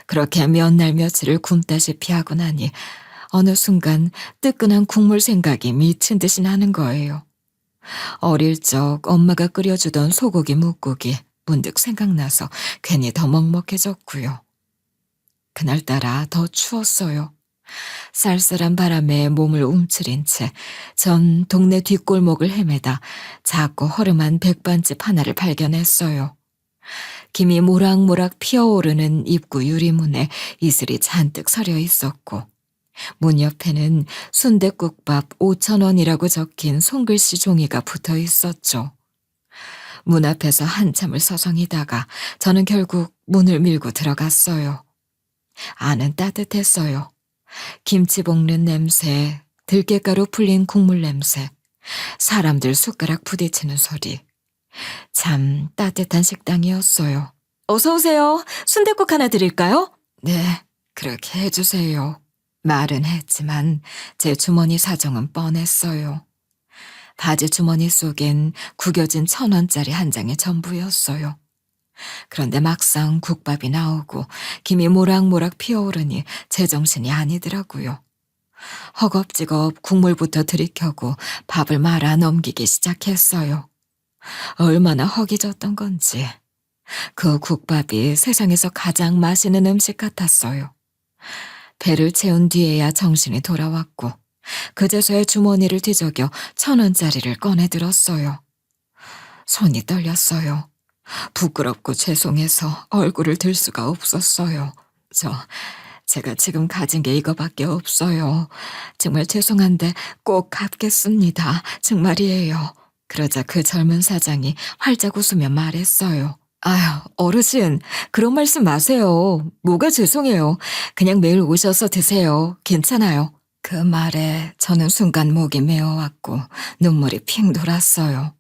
Speaker 2: 그렇게 몇 날 며칠을 굶다시피 하고 나니 어느 순간 뜨끈한 국물 생각이 미친 듯이 나는 거예요. 어릴 적 엄마가 끓여주던 소고기 뭇국이 문득 생각나서 괜히 더 먹먹해졌고요. 그날따라 더 추웠어요. 쌀쌀한 바람에 몸을 움츠린 채 전 동네 뒷골목을 헤매다 작고 허름한 백반집 하나를 발견했어요. 김이 모락모락 피어오르는 입구 유리문에 이슬이 잔뜩 서려 있었고 문 옆에는 순댓국밥 5,000원이라고 적힌 손글씨 종이가 붙어 있었죠. 문 앞에서 한참을 서성이다가 저는 결국 문을 밀고 들어갔어요. 안은 따뜻했어요. 김치 볶는 냄새, 들깨가루 풀린 국물 냄새, 사람들 숟가락 부딪히는 소리. 참 따뜻한 식당이었어요. 어서 오세요. 순댓국 하나 드릴까요? 네, 그렇게 해주세요. 말은 했지만 제 주머니 사정은 뻔했어요. 바지 주머니 속엔 구겨진 1,000원짜리 한 장이 전부였어요. 그런데 막상 국밥이 나오고 김이 모락모락 피어오르니 제정신이 아니더라고요. 허겁지겁 국물부터 들이켜고 밥을 말아 넘기기 시작했어요. 얼마나 허기졌던 건지. 그 국밥이 세상에서 가장 맛있는 음식 같았어요. 배를 채운 뒤에야 정신이 돌아왔고 그제서야 주머니를 뒤적여 1,000원짜리를 꺼내들었어요. 손이 떨렸어요. 부끄럽고 죄송해서 얼굴을 들 수가 없었어요. 제가 지금 가진 게 이거밖에 없어요. 정말 죄송한데 꼭 갚겠습니다. 정말이에요. 그러자 그 젊은 사장이 활짝 웃으며 말했어요. 아휴, 어르신, 그런 말씀 마세요. 뭐가 죄송해요. 그냥 매일 오셔서 드세요. 괜찮아요. 그 말에 저는 순간 목이 메어왔고 눈물이 핑 돌았어요.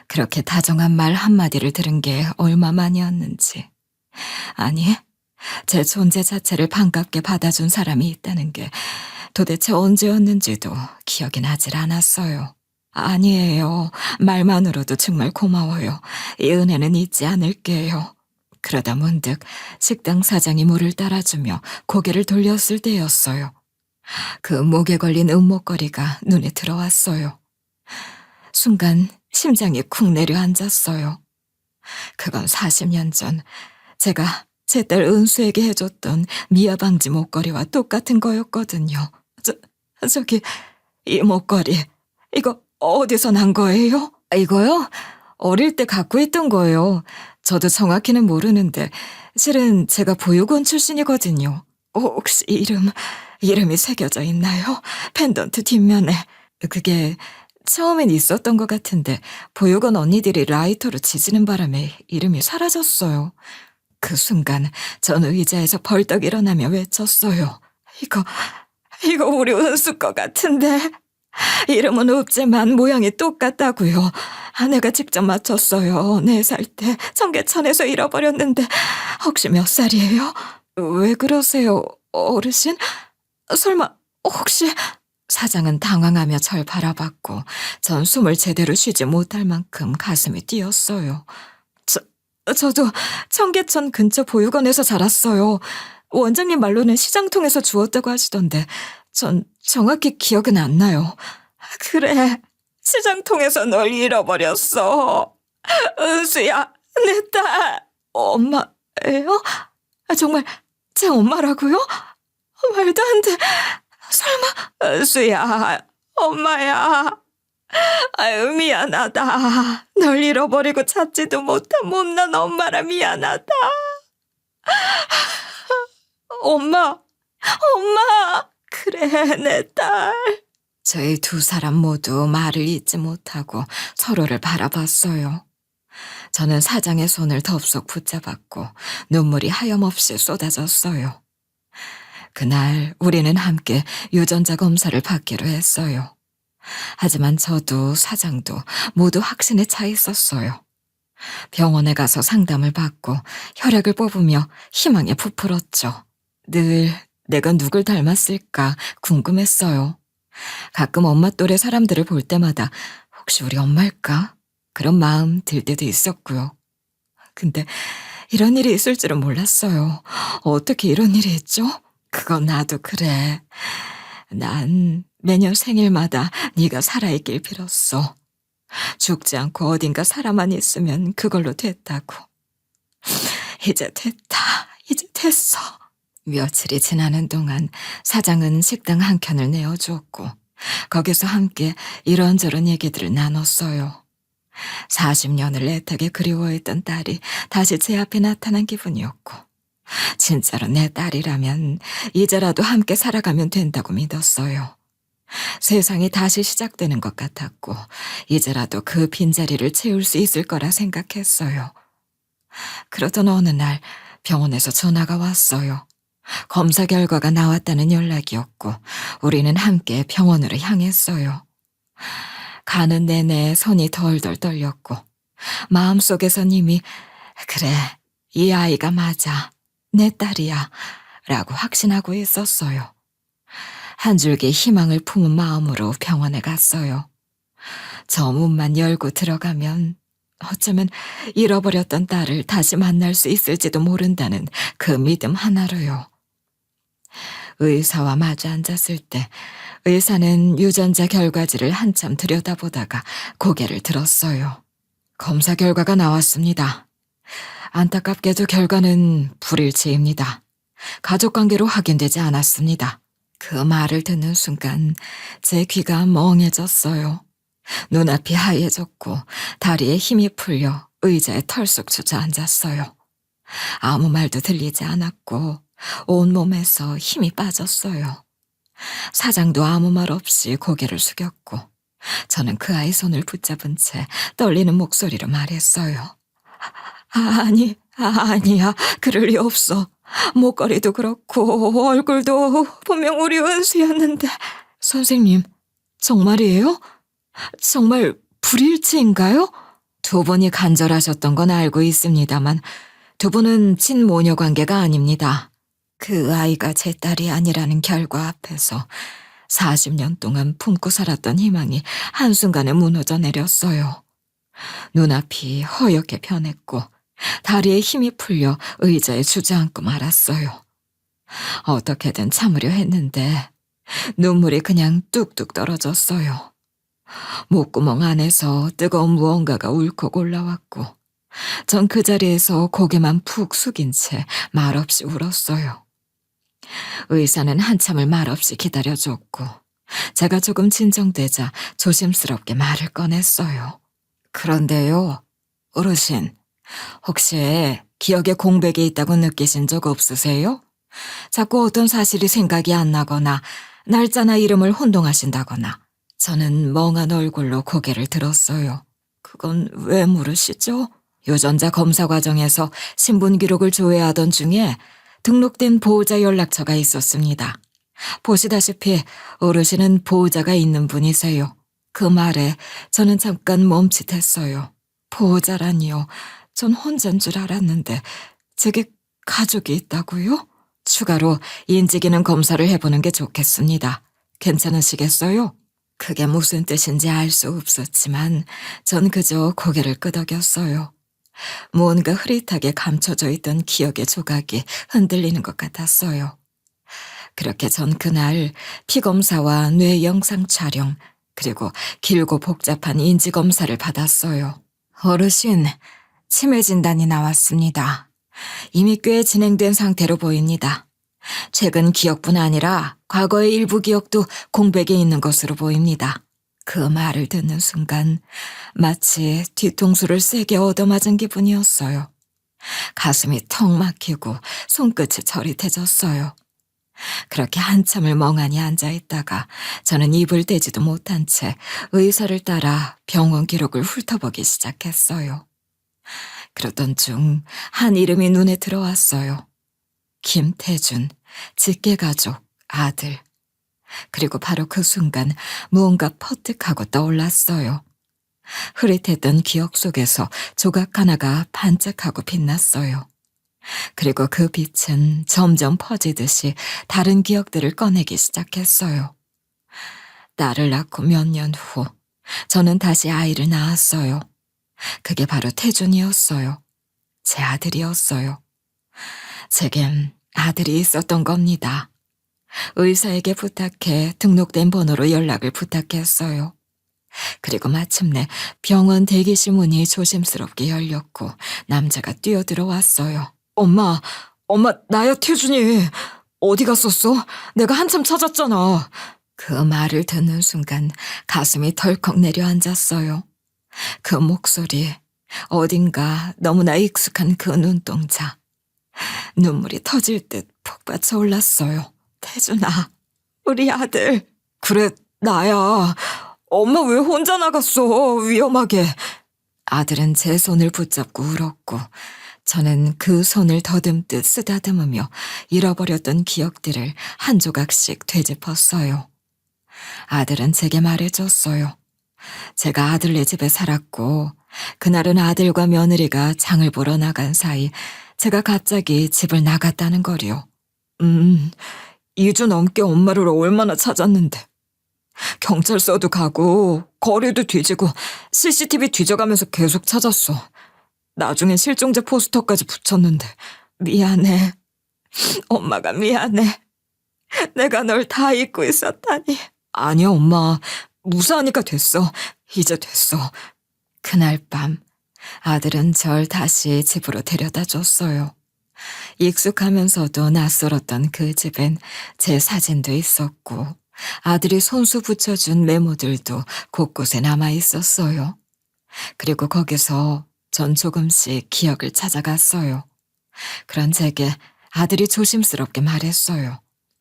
Speaker 2: 그렇게 다정한 말 한마디를 들은 게 얼마만이었는지. 아니, 제 존재 자체를 반갑게 받아준 사람이 있다는 게 도대체 언제였는지도 기억이 나질 않았어요. 아니에요. 말만으로도 정말 고마워요. 이 은혜는 잊지 않을게요. 그러다 문득 식당 사장이 물을 따라주며 고개를 돌렸을 때였어요. 그 목에 걸린 은목걸이가 눈에 들어왔어요. 순간 심장이 쿵 내려앉았어요. 그건 40년 전 제가 제 딸 은수에게 해줬던 미아방지 목걸이와 똑같은 거였거든요. 저기, 이 목걸이, 이거 어디서 난 거예요? 이거요? 어릴 때 갖고 있던 거예요. 저도 정확히는 모르는데 실은 제가 보육원 출신이거든요. 혹시 이름이 새겨져 있나요? 펜던트 뒷면에. 그게 처음엔 있었던 것 같은데 보육원 언니들이 라이터로 지지는 바람에 이름이 사라졌어요. 그 순간 전 의자에서 벌떡 일어나며 외쳤어요. 이거 우리 은수 거 같은데. 이름은 없지만 모양이 똑같다고요. 아내가 직접 맞췄어요. 4살 때 청계천에서 잃어버렸는데 혹시 몇 살이에요? 왜 그러세요, 어르신? 설마 혹시... 사장은 당황하며 절 바라봤고 전 숨을 제대로 쉬지 못할 만큼 가슴이 뛰었어요. 저도 청계천 근처 보육원에서 자랐어요. 원장님 말로는 시장통에서 주웠다고 하시던데 전 정확히 기억은 안 나요. 그래, 시장통에서 널 잃어버렸어. 은수야, 내 딸. 엄마예요? 정말 제 엄마라고요? 말도 안 돼. 설마. 은수야, 엄마야. 아유, 미안하다. 널 잃어버리고 찾지도 못한 못난 엄마라 미안하다. 엄마. 그래, 내 딸. 저희 두 사람 모두 말을 잇지 못하고 서로를 바라봤어요. 저는 사장의 손을 덥석 붙잡았고 눈물이 하염없이 쏟아졌어요. 그날 우리는 함께 유전자 검사를 받기로 했어요. 하지만 저도 사장도 모두 확신에 차 있었어요. 병원에 가서 상담을 받고 혈액을 뽑으며 희망에 부풀었죠. 늘 내가 누굴 닮았을까 궁금했어요. 가끔 엄마 또래 사람들을 볼 때마다 혹시 우리 엄마일까? 그런 마음 들 때도 있었고요. 근데 이런 일이 있을 줄은 몰랐어요. 어떻게 이런 일이 있죠? 그건 나도 그래. 난 매년 생일마다 네가 살아있길 빌었어. 죽지 않고 어딘가 살아만 있으면 그걸로 됐다고. 이제 됐다. 이제 됐어. 며칠이 지나는 동안 사장은 식당 한 켠을 내어주었고 거기서 함께 이런저런 얘기들을 나눴어요. 40년을 애타게 그리워했던 딸이 다시 제 앞에 나타난 기분이었고 진짜로 내 딸이라면 이제라도 함께 살아가면 된다고 믿었어요. 세상이 다시 시작되는 것 같았고 이제라도 그 빈자리를 채울 수 있을 거라 생각했어요. 그러던 어느 날 병원에서 전화가 왔어요. 검사 결과가 나왔다는 연락이었고 우리는 함께 병원으로 향했어요. 가는 내내 손이 덜덜 떨렸고 마음속에선 이미 그래, 이 아이가 맞아. 내 딸이야. 라고 확신하고 있었어요. 한 줄기 희망을 품은 마음으로 병원에 갔어요. 저 문만 열고 들어가면 어쩌면 잃어버렸던 딸을 다시 만날 수 있을지도 모른다는 그 믿음 하나로요. 의사와 마주 앉았을 때 의사는 유전자 결과지를 한참 들여다보다가 고개를 들었어요. 검사 결과가 나왔습니다. 안타깝게도 결과는 불일치입니다. 가족관계로 확인되지 않았습니다. 그 말을 듣는 순간 제 귀가 멍해졌어요. 눈앞이 하얘졌고 다리에 힘이 풀려 의자에 털썩 주저앉았어요. 아무 말도 들리지 않았고 온몸에서 힘이 빠졌어요. 사장도 아무 말 없이 고개를 숙였고 저는 그 아이 손을 붙잡은 채 떨리는 목소리로 말했어요. 아니야. 그럴 리 없어. 목걸이도 그렇고 얼굴도 분명 우리 은수였는데. 선생님, 정말이에요? 정말 불일치인가요? 두 분이 간절하셨던 건 알고 있습니다만 두 분은 친모녀 관계가 아닙니다. 그 아이가 제 딸이 아니라는 결과 앞에서 40년 동안 품고 살았던 희망이 한순간에 무너져 내렸어요. 눈앞이 허옇게 변했고 다리에 힘이 풀려 의자에 주저앉고 말았어요. 어떻게든 참으려 했는데 눈물이 그냥 뚝뚝 떨어졌어요. 목구멍 안에서 뜨거운 무언가가 울컥 올라왔고 전 그 자리에서 고개만 푹 숙인 채 말없이 울었어요. 의사는 한참을 말없이 기다려줬고 제가 조금 진정되자 조심스럽게 말을 꺼냈어요. 그런데요, 어르신, 혹시 기억에 공백이 있다고 느끼신 적 없으세요? 자꾸 어떤 사실이 생각이 안 나거나 날짜나 이름을 혼동하신다거나. 저는 멍한 얼굴로 고개를 들었어요. 그건 왜 물으시죠? 유전자 검사 과정에서 신분 기록을 조회하던 중에 등록된 보호자 연락처가 있었습니다. 보시다시피 어르신은 보호자가 있는 분이세요. 그 말에 저는 잠깐 멈칫했어요. 보호자라니요. 전 혼자인 줄 알았는데 제게 가족이 있다고요? 추가로 인지기능 검사를 해보는 게 좋겠습니다. 괜찮으시겠어요? 그게 무슨 뜻인지 알 수 없었지만 전 그저 고개를 끄덕였어요. 뭔가 흐릿하게 감춰져 있던 기억의 조각이 흔들리는 것 같았어요. 그렇게 전 그날 피검사와 뇌 영상 촬영 그리고 길고 복잡한 인지검사를 받았어요. 어르신, 치매 진단이 나왔습니다. 이미 꽤 진행된 상태로 보입니다. 최근 기억뿐 아니라 과거의 일부 기억도 공백이 있는 것으로 보입니다. 그 말을 듣는 순간 마치 뒤통수를 세게 얻어맞은 기분이었어요. 가슴이 턱 막히고 손끝이 저릿해졌어요. 그렇게 한참을 멍하니 앉아있다가 저는 입을 떼지도 못한 채 의사를 따라 병원 기록을 훑어보기 시작했어요. 그러던 중 한 이름이 눈에 들어왔어요. 김태준, 직계가족, 아들. 그리고 바로 그 순간 무언가 퍼뜩하고 떠올랐어요. 흐릿했던 기억 속에서 조각 하나가 반짝하고 빛났어요. 그리고 그 빛은 점점 퍼지듯이 다른 기억들을 꺼내기 시작했어요. 딸을 낳고 몇 년 후 저는 다시 아이를 낳았어요. 그게 바로 태준이었어요. 제 아들이었어요. 제겐 아들이 있었던 겁니다. 의사에게 부탁해 등록된 번호로 연락을 부탁했어요. 그리고 마침내 병원 대기실 문이 조심스럽게 열렸고 남자가 뛰어들어왔어요. 엄마, 나야 태준이. 어디 갔었어? 내가 한참 찾았잖아. 그 말을 듣는 순간 가슴이 덜컥 내려앉았어요. 그 목소리, 어딘가 너무나 익숙한 그 눈동자. 눈물이 터질 듯 폭받쳐 올랐어요. 태준아, 우리 아들. 그래, 나야. 엄마 왜 혼자 나갔어? 위험하게. 아들은 제 손을 붙잡고 울었고 저는 그 손을 더듬듯 쓰다듬으며 잃어버렸던 기억들을 한 조각씩 되짚었어요. 아들은 제게 말해줬어요. 제가 아들네 집에 살았고 그날은 아들과 며느리가 장을 보러 나간 사이 제가 갑자기 집을 나갔다는 거리요. 2주 넘게 엄마를 얼마나 찾았는데. 경찰서도 가고 거리도 뒤지고 CCTV 뒤져가면서 계속 찾았어. 나중엔 실종자 포스터까지 붙였는데 미안해. 엄마가 미안해. 내가 널 다 잊고 있었다니. 아니야 엄마. 무사하니까 됐어. 이제 됐어. 그날 밤 아들은 절 다시 집으로 데려다 줬어요. 익숙하면서도 낯설었던 그 집엔 제 사진도 있었고 아들이 손수 붙여준 메모들도 곳곳에 남아 있었어요. 그리고 거기서 전 조금씩 기억을 찾아갔어요. 그런 제게 아들이 조심스럽게 말했어요.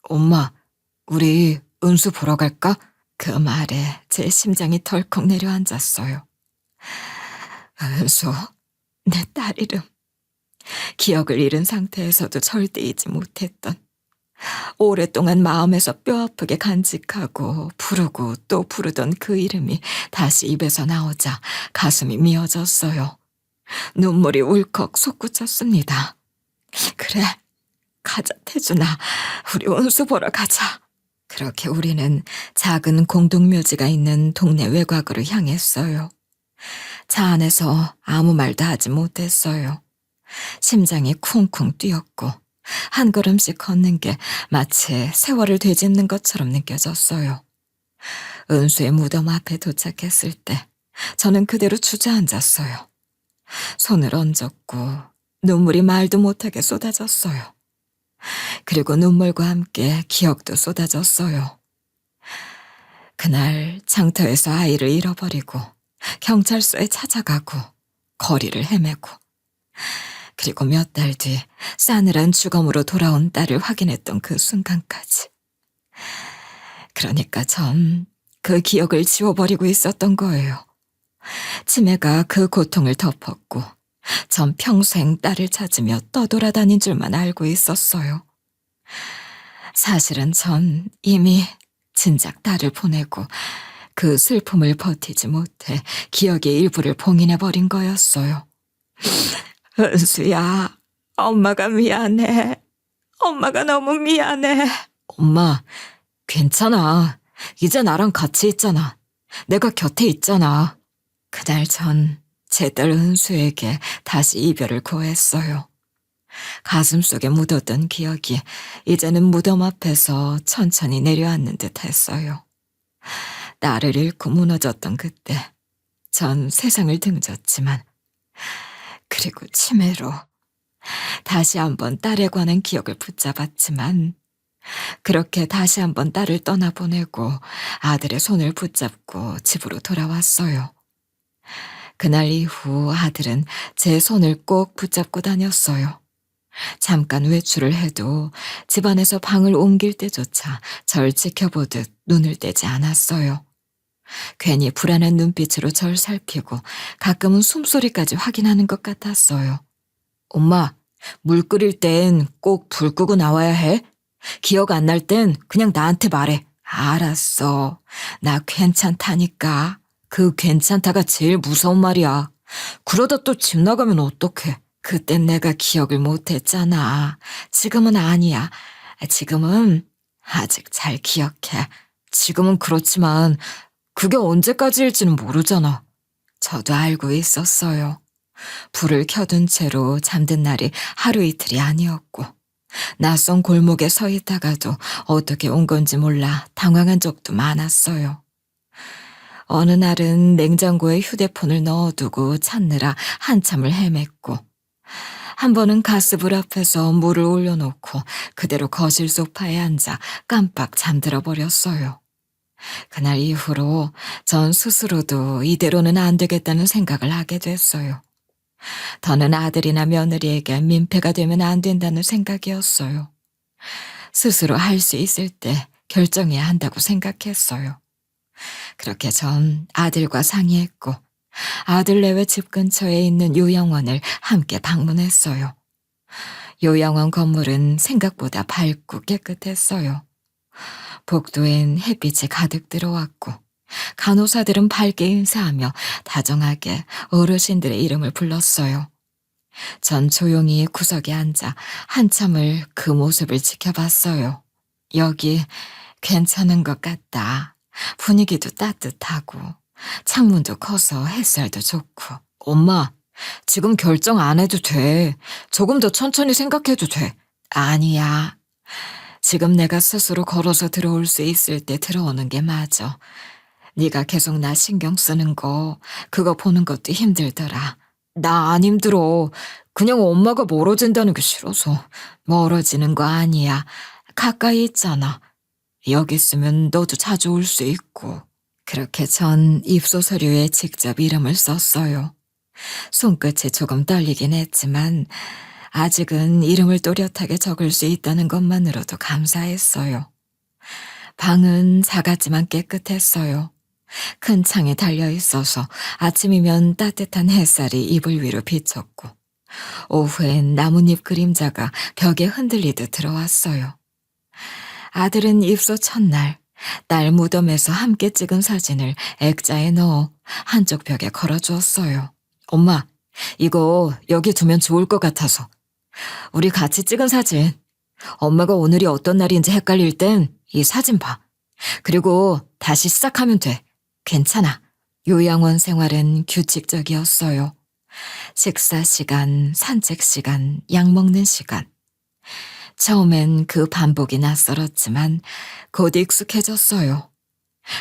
Speaker 2: 엄마, 우리 은수 보러 갈까? 그 말에 제 심장이 덜컥 내려앉았어요. 은수, 내 딸 이름. 기억을 잃은 상태에서도 절대 잊지 못했던, 오랫동안 마음에서 뼈아프게 간직하고 부르고 또 부르던 그 이름이 다시 입에서 나오자 가슴이 미어졌어요. 눈물이 울컥 솟구쳤습니다. 그래, 가자 태준아, 우리 은수 보러 가자. 그렇게 우리는 작은 공동묘지가 있는 동네 외곽으로 향했어요. 차 안에서 아무 말도 하지 못했어요. 심장이 쿵쿵 뛰었고 한 걸음씩 걷는 게 마치 세월을 되짚는 것처럼 느껴졌어요. 은수의 무덤 앞에 도착했을 때 저는 그대로 주저앉았어요. 손을 얹었고 눈물이 말도 못하게 쏟아졌어요. 그리고 눈물과 함께 기억도 쏟아졌어요. 그날 장터에서 아이를 잃어버리고 경찰서에 찾아가고 거리를 헤매고, 그리고 몇 달 뒤 싸늘한 죽음으로 돌아온 딸을 확인했던 그 순간까지. 그러니까 전 그 기억을 지워버리고 있었던 거예요. 치매가 그 고통을 덮었고 전 평생 딸을 찾으며 떠돌아다닌 줄만 알고 있었어요. 사실은 전 이미 진작 딸을 보내고 그 슬픔을 버티지 못해 기억의 일부를 봉인해버린 거였어요. 은수야, 엄마가 미안해. 엄마가 너무 미안해. 엄마, 괜찮아. 이제 나랑 같이 있잖아. 내가 곁에 있잖아. 그날 전 제 딸 은수에게 다시 이별을 고했어요. 가슴속에 묻었던 기억이 이제는 무덤 앞에서 천천히 내려앉는 듯 했어요. 딸을 잃고 무너졌던 그때 전 세상을 등졌지만, 그리고 치매로 다시 한번 딸에 관한 기억을 붙잡았지만, 그렇게 다시 한번 딸을 떠나보내고 아들의 손을 붙잡고 집으로 돌아왔어요. 그날 이후 아들은 제 손을 꼭 붙잡고 다녔어요. 잠깐 외출을 해도 집안에서 방을 옮길 때조차 절 지켜보듯 눈을 떼지 않았어요. 괜히 불안한 눈빛으로 절 살피고 가끔은 숨소리까지 확인하는 것 같았어요. 엄마, 물 끓일 땐 꼭 불 끄고 나와야 해? 기억 안 날 땐 그냥 나한테 말해. 알았어. 나 괜찮다니까. 그 괜찮다가 제일 무서운 말이야. 그러다 또 집 나가면 어떡해. 그땐 내가 기억을 못했잖아. 지금은 아니야. 지금은 아직 잘 기억해. 지금은 그렇지만 그게 언제까지일지는 모르잖아. 저도 알고 있었어요. 불을 켜둔 채로 잠든 날이 하루 이틀이 아니었고, 낯선 골목에 서 있다가도 어떻게 온 건지 몰라 당황한 적도 많았어요. 어느 날은 냉장고에 휴대폰을 넣어두고 찾느라 한참을 헤맸고, 한 번은 가스불 앞에서 물을 올려놓고 그대로 거실 소파에 앉아 깜빡 잠들어 버렸어요. 그날 이후로 전 스스로도 이대로는 안 되겠다는 생각을 하게 됐어요. 더는 아들이나 며느리에게 민폐가 되면 안 된다는 생각이었어요. 스스로 할 수 있을 때 결정해야 한다고 생각했어요. 그렇게 전 아들과 상의했고 아들 내외 집 근처에 있는 요양원을 함께 방문했어요. 요양원 건물은 생각보다 밝고 깨끗했어요. 복도엔 햇빛이 가득 들어왔고 간호사들은 밝게 인사하며 다정하게 어르신들의 이름을 불렀어요. 전 조용히 구석에 앉아 한참을 그 모습을 지켜봤어요. 여기 괜찮은 것 같다. 분위기도 따뜻하고 창문도 커서 햇살도 좋고. 엄마, 지금 결정 안 해도 돼. 조금 더 천천히 생각해도 돼. 아니야. 지금 내가 스스로 걸어서 들어올 수 있을 때 들어오는 게 맞아. 네가 계속 나 신경 쓰는 거, 그거 보는 것도 힘들더라. 나 안 힘들어. 그냥 엄마가 멀어진다는 게 싫어서. 멀어지는 거 아니야. 가까이 있잖아. 여기 있으면 너도 자주 올 수 있고. 그렇게 전 입소 서류에 직접 이름을 썼어요. 손끝이 조금 떨리긴 했지만 아직은 이름을 또렷하게 적을 수 있다는 것만으로도 감사했어요. 방은 작았지만 깨끗했어요. 큰 창에 달려 있어서 아침이면 따뜻한 햇살이 이불 위로 비쳤고, 오후엔 나뭇잎 그림자가 벽에 흔들리듯 들어왔어요. 아들은 입소 첫날 딸 무덤에서 함께 찍은 사진을 액자에 넣어 한쪽 벽에 걸어주었어요. 엄마, 이거 여기 두면 좋을 것 같아서. 우리 같이 찍은 사진. 엄마가 오늘이 어떤 날인지 헷갈릴 땐 이 사진 봐. 그리고 다시 시작하면 돼. 괜찮아. 요양원 생활은 규칙적이었어요. 식사 시간, 산책 시간, 약 먹는 시간. 처음엔 그 반복이 낯설었지만 곧 익숙해졌어요.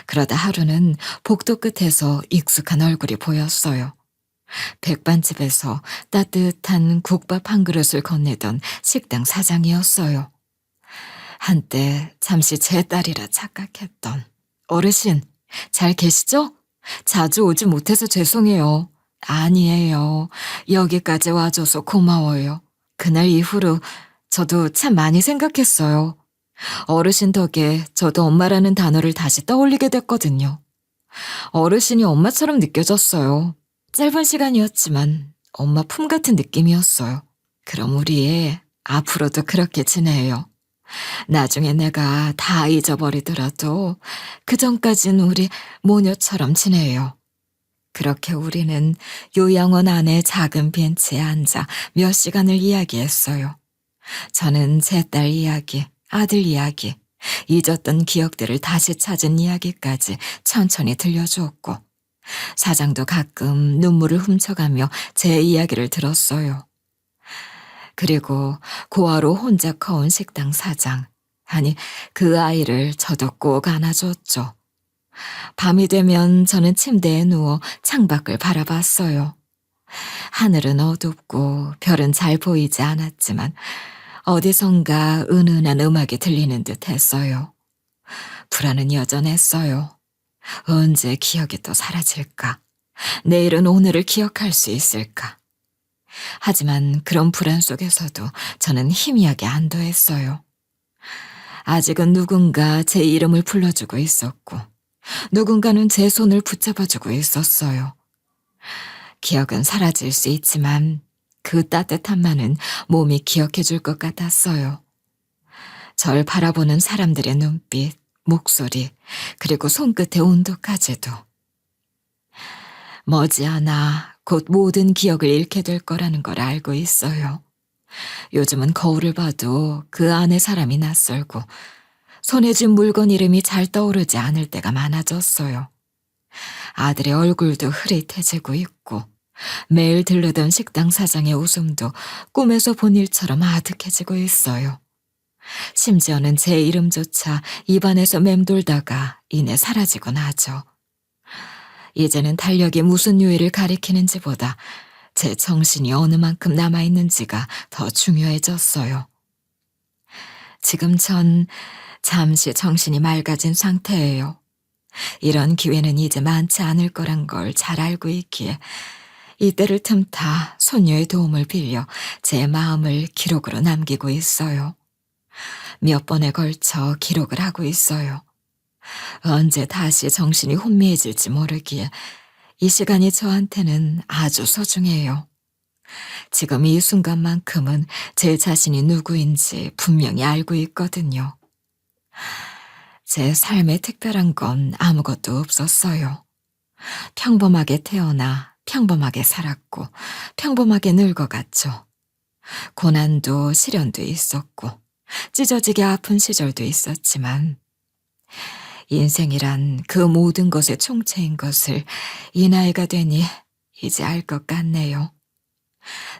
Speaker 2: 그러다 하루는 복도 끝에서 익숙한 얼굴이 보였어요. 백반집에서 따뜻한 국밥 한 그릇을 건네던 식당 사장이었어요. 한때 잠시 제 딸이라 착각했던. 어르신, 잘 계시죠? 자주 오지 못해서 죄송해요. 아니에요. 여기까지 와줘서 고마워요. 그날 이후로 저도 참 많이 생각했어요. 어르신 덕에 저도 엄마라는 단어를 다시 떠올리게 됐거든요. 어르신이 엄마처럼 느껴졌어요. 짧은 시간이었지만 엄마 품 같은 느낌이었어요. 그럼 우리 앞으로도 그렇게 지내요. 나중에 내가 다 잊어버리더라도 그전까진 우리 모녀처럼 지내요. 그렇게 우리는 요양원 안의 작은 벤치에 앉아 몇 시간을 이야기했어요. 저는 제 딸 이야기, 아들 이야기, 잊었던 기억들을 다시 찾은 이야기까지 천천히 들려주었고, 사장도 가끔 눈물을 훔쳐가며 제 이야기를 들었어요. 그리고 고아로 혼자 커온 식당 사장, 아니 그 아이를 저도 꼭 안아줬죠. 밤이 되면 저는 침대에 누워 창밖을 바라봤어요. 하늘은 어둡고 별은 잘 보이지 않았지만 어디선가 은은한 음악이 들리는 듯 했어요. 불안은 여전했어요. 언제 기억이 또 사라질까? 내일은 오늘을 기억할 수 있을까? 하지만 그런 불안 속에서도 저는 희미하게 안도했어요. 아직은 누군가 제 이름을 불러주고 있었고, 누군가는 제 손을 붙잡아주고 있었어요. 기억은 사라질 수 있지만 그 따뜻함만은 몸이 기억해줄 것 같았어요. 절 바라보는 사람들의 눈빛, 목소리, 그리고 손끝의 온도까지도. 머지않아 곧 모든 기억을 잃게 될 거라는 걸 알고 있어요. 요즘은 거울을 봐도 그 안에 사람이 낯설고 손에 쥔 물건 이름이 잘 떠오르지 않을 때가 많아졌어요. 아들의 얼굴도 흐릿해지고 있고 매일 들르던 식당 사장의 웃음도 꿈에서 본 일처럼 아득해지고 있어요. 심지어는 제 이름조차 입안에서 맴돌다가 이내 사라지곤 하죠. 이제는 달력이 무슨 요일을 가리키는지보다 제 정신이 어느 만큼 남아있는지가 더 중요해졌어요. 지금 전 잠시 정신이 맑아진 상태예요. 이런 기회는 이제 많지 않을 거란 걸 잘 알고 있기에 이때를 틈타 손녀의 도움을 빌려 제 마음을 기록으로 남기고 있어요. 몇 번에 걸쳐 기록을 하고 있어요. 언제 다시 정신이 혼미해질지 모르기에 이 시간이 저한테는 아주 소중해요. 지금 이 순간만큼은 제 자신이 누구인지 분명히 알고 있거든요. 제 삶에 특별한 건 아무것도 없었어요. 평범하게 태어나 평범하게 살았고 평범하게 늙어갔죠. 고난도 시련도 있었고 찢어지게 아픈 시절도 있었지만 인생이란 그 모든 것의 총체인 것을 이 나이가 되니 이제 알 것 같네요.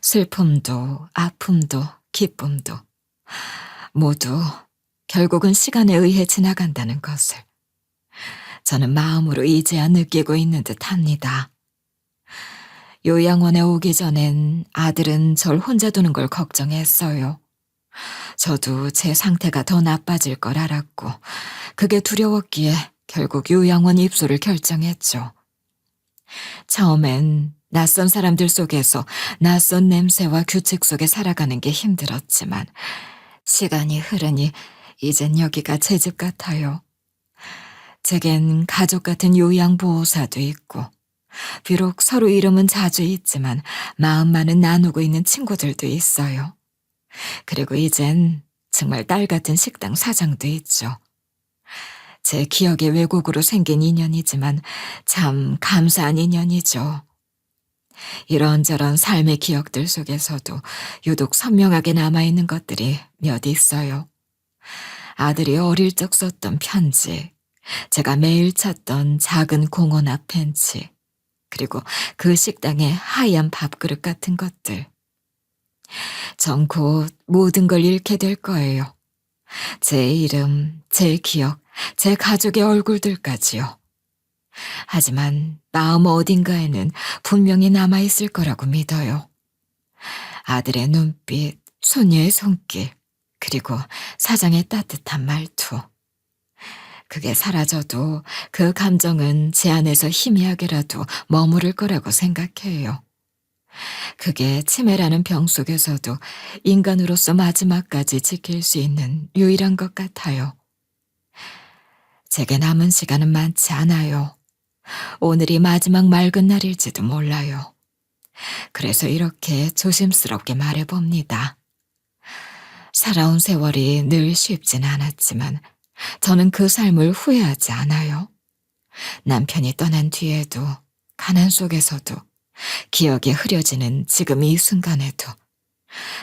Speaker 2: 슬픔도 아픔도 기쁨도 모두 결국은 시간에 의해 지나간다는 것을 저는 마음으로 이제야 느끼고 있는 듯 합니다. 요양원에 오기 전엔 아들은 절 혼자 두는 걸 걱정했어요. 저도 제 상태가 더 나빠질 걸 알았고 그게 두려웠기에 결국 요양원 입소를 결정했죠. 처음엔 낯선 사람들 속에서 낯선 냄새와 규칙 속에 살아가는 게 힘들었지만 시간이 흐르니 이젠 여기가 제 집 같아요. 제겐 가족 같은 요양보호사도 있고, 비록 서로 이름은 자주 있지만 마음만은 나누고 있는 친구들도 있어요. 그리고 이젠 정말 딸 같은 식당 사장도 있죠. 제 기억의 왜곡으로 생긴 인연이지만 참 감사한 인연이죠. 이런저런 삶의 기억들 속에서도 유독 선명하게 남아있는 것들이 몇 있어요. 아들이 어릴 적 썼던 편지, 제가 매일 찾던 작은 공원 앞 벤치, 그리고 그 식당의 하얀 밥그릇 같은 것들. 전 곧 모든 걸 잃게 될 거예요. 제 이름, 제 기억, 제 가족의 얼굴들까지요. 하지만 마음 어딘가에는 분명히 남아있을 거라고 믿어요. 아들의 눈빛, 소녀의 손길, 그리고 사장의 따뜻한 말투. 그게 사라져도 그 감정은 제 안에서 희미하게라도 머무를 거라고 생각해요. 그게 치매라는 병 속에서도 인간으로서 마지막까지 지킬 수 있는 유일한 것 같아요. 제게 남은 시간은 많지 않아요. 오늘이 마지막 맑은 날일지도 몰라요. 그래서 이렇게 조심스럽게 말해봅니다. 살아온 세월이 늘 쉽진 않았지만 저는 그 삶을 후회하지 않아요. 남편이 떠난 뒤에도, 가난 속에서도, 기억이 흐려지는 지금 이 순간에도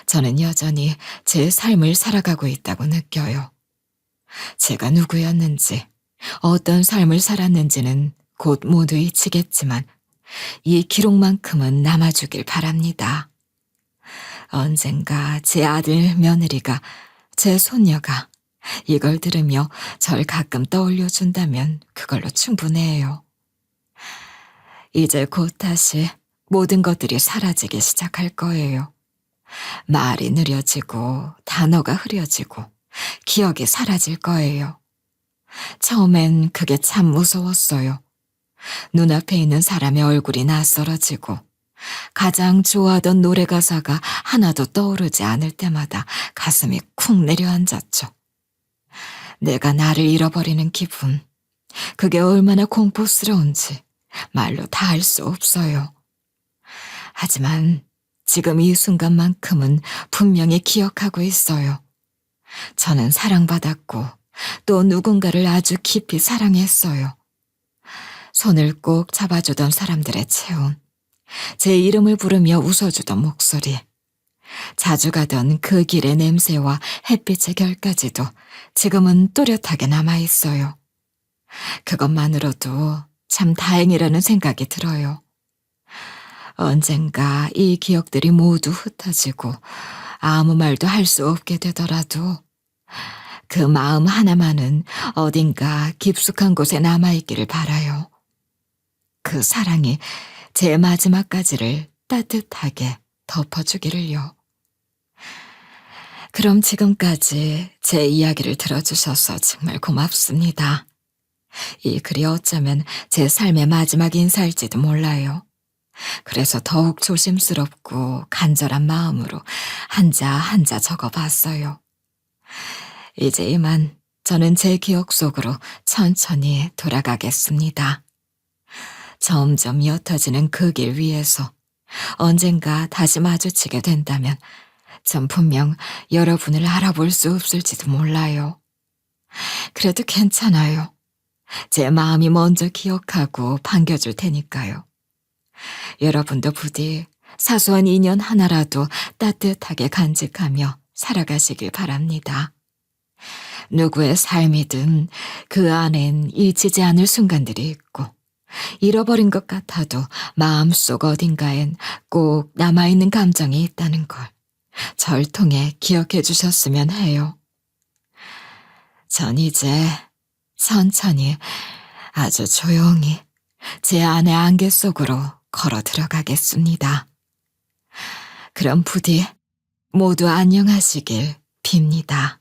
Speaker 2: 저는 여전히 제 삶을 살아가고 있다고 느껴요. 제가 누구였는지, 어떤 삶을 살았는지는 곧 모두 잊히겠지만 이 기록만큼은 남아주길 바랍니다. 언젠가 제 아들 며느리가, 제 손녀가 이걸 들으며 절 가끔 떠올려준다면 그걸로 충분해요. 이제 곧 다시 모든 것들이 사라지기 시작할 거예요. 말이 느려지고 단어가 흐려지고 기억이 사라질 거예요. 처음엔 그게 참 무서웠어요. 눈앞에 있는 사람의 얼굴이 낯설어지고 가장 좋아하던 노래 가사가 하나도 떠오르지 않을 때마다 가슴이 쿵 내려앉았죠. 내가 나를 잃어버리는 기분, 그게 얼마나 공포스러운지 말로 다 할 수 없어요. 하지만 지금 이 순간만큼은 분명히 기억하고 있어요. 저는 사랑받았고 또 누군가를 아주 깊이 사랑했어요. 손을 꼭 잡아주던 사람들의 체온, 제 이름을 부르며 웃어주던 목소리, 자주 가던 그 길의 냄새와 햇빛의 결까지도 지금은 또렷하게 남아있어요. 그것만으로도 참 다행이라는 생각이 들어요. 언젠가 이 기억들이 모두 흩어지고 아무 말도 할 수 없게 되더라도 그 마음 하나만은 어딘가 깊숙한 곳에 남아있기를 바라요. 그 사랑이 제 마지막까지를 따뜻하게 덮어주기를요. 그럼 지금까지 제 이야기를 들어주셔서 정말 고맙습니다. 이 글이 어쩌면 제 삶의 마지막 인사일지도 몰라요. 그래서 더욱 조심스럽고 간절한 마음으로 한자 한자 적어봤어요. 이제 이만 저는 제 기억 속으로 천천히 돌아가겠습니다. 점점 옅어지는 그 길 위에서 언젠가 다시 마주치게 된다면 전 분명 여러분을 알아볼 수 없을지도 몰라요. 그래도 괜찮아요. 제 마음이 먼저 기억하고 반겨줄 테니까요. 여러분도 부디 사소한 인연 하나라도 따뜻하게 간직하며 살아가시길 바랍니다. 누구의 삶이든 그 안엔 잊히지 않을 순간들이 있고 잃어버린 것 같아도 마음속 어딘가엔 꼭 남아있는 감정이 있다는 걸 절 통해 기억해 주셨으면 해요. 전 이제 천천히 아주 조용히 제 안의 안개 속으로 걸어 들어가겠습니다. 그럼 부디 모두 안녕하시길 빕니다.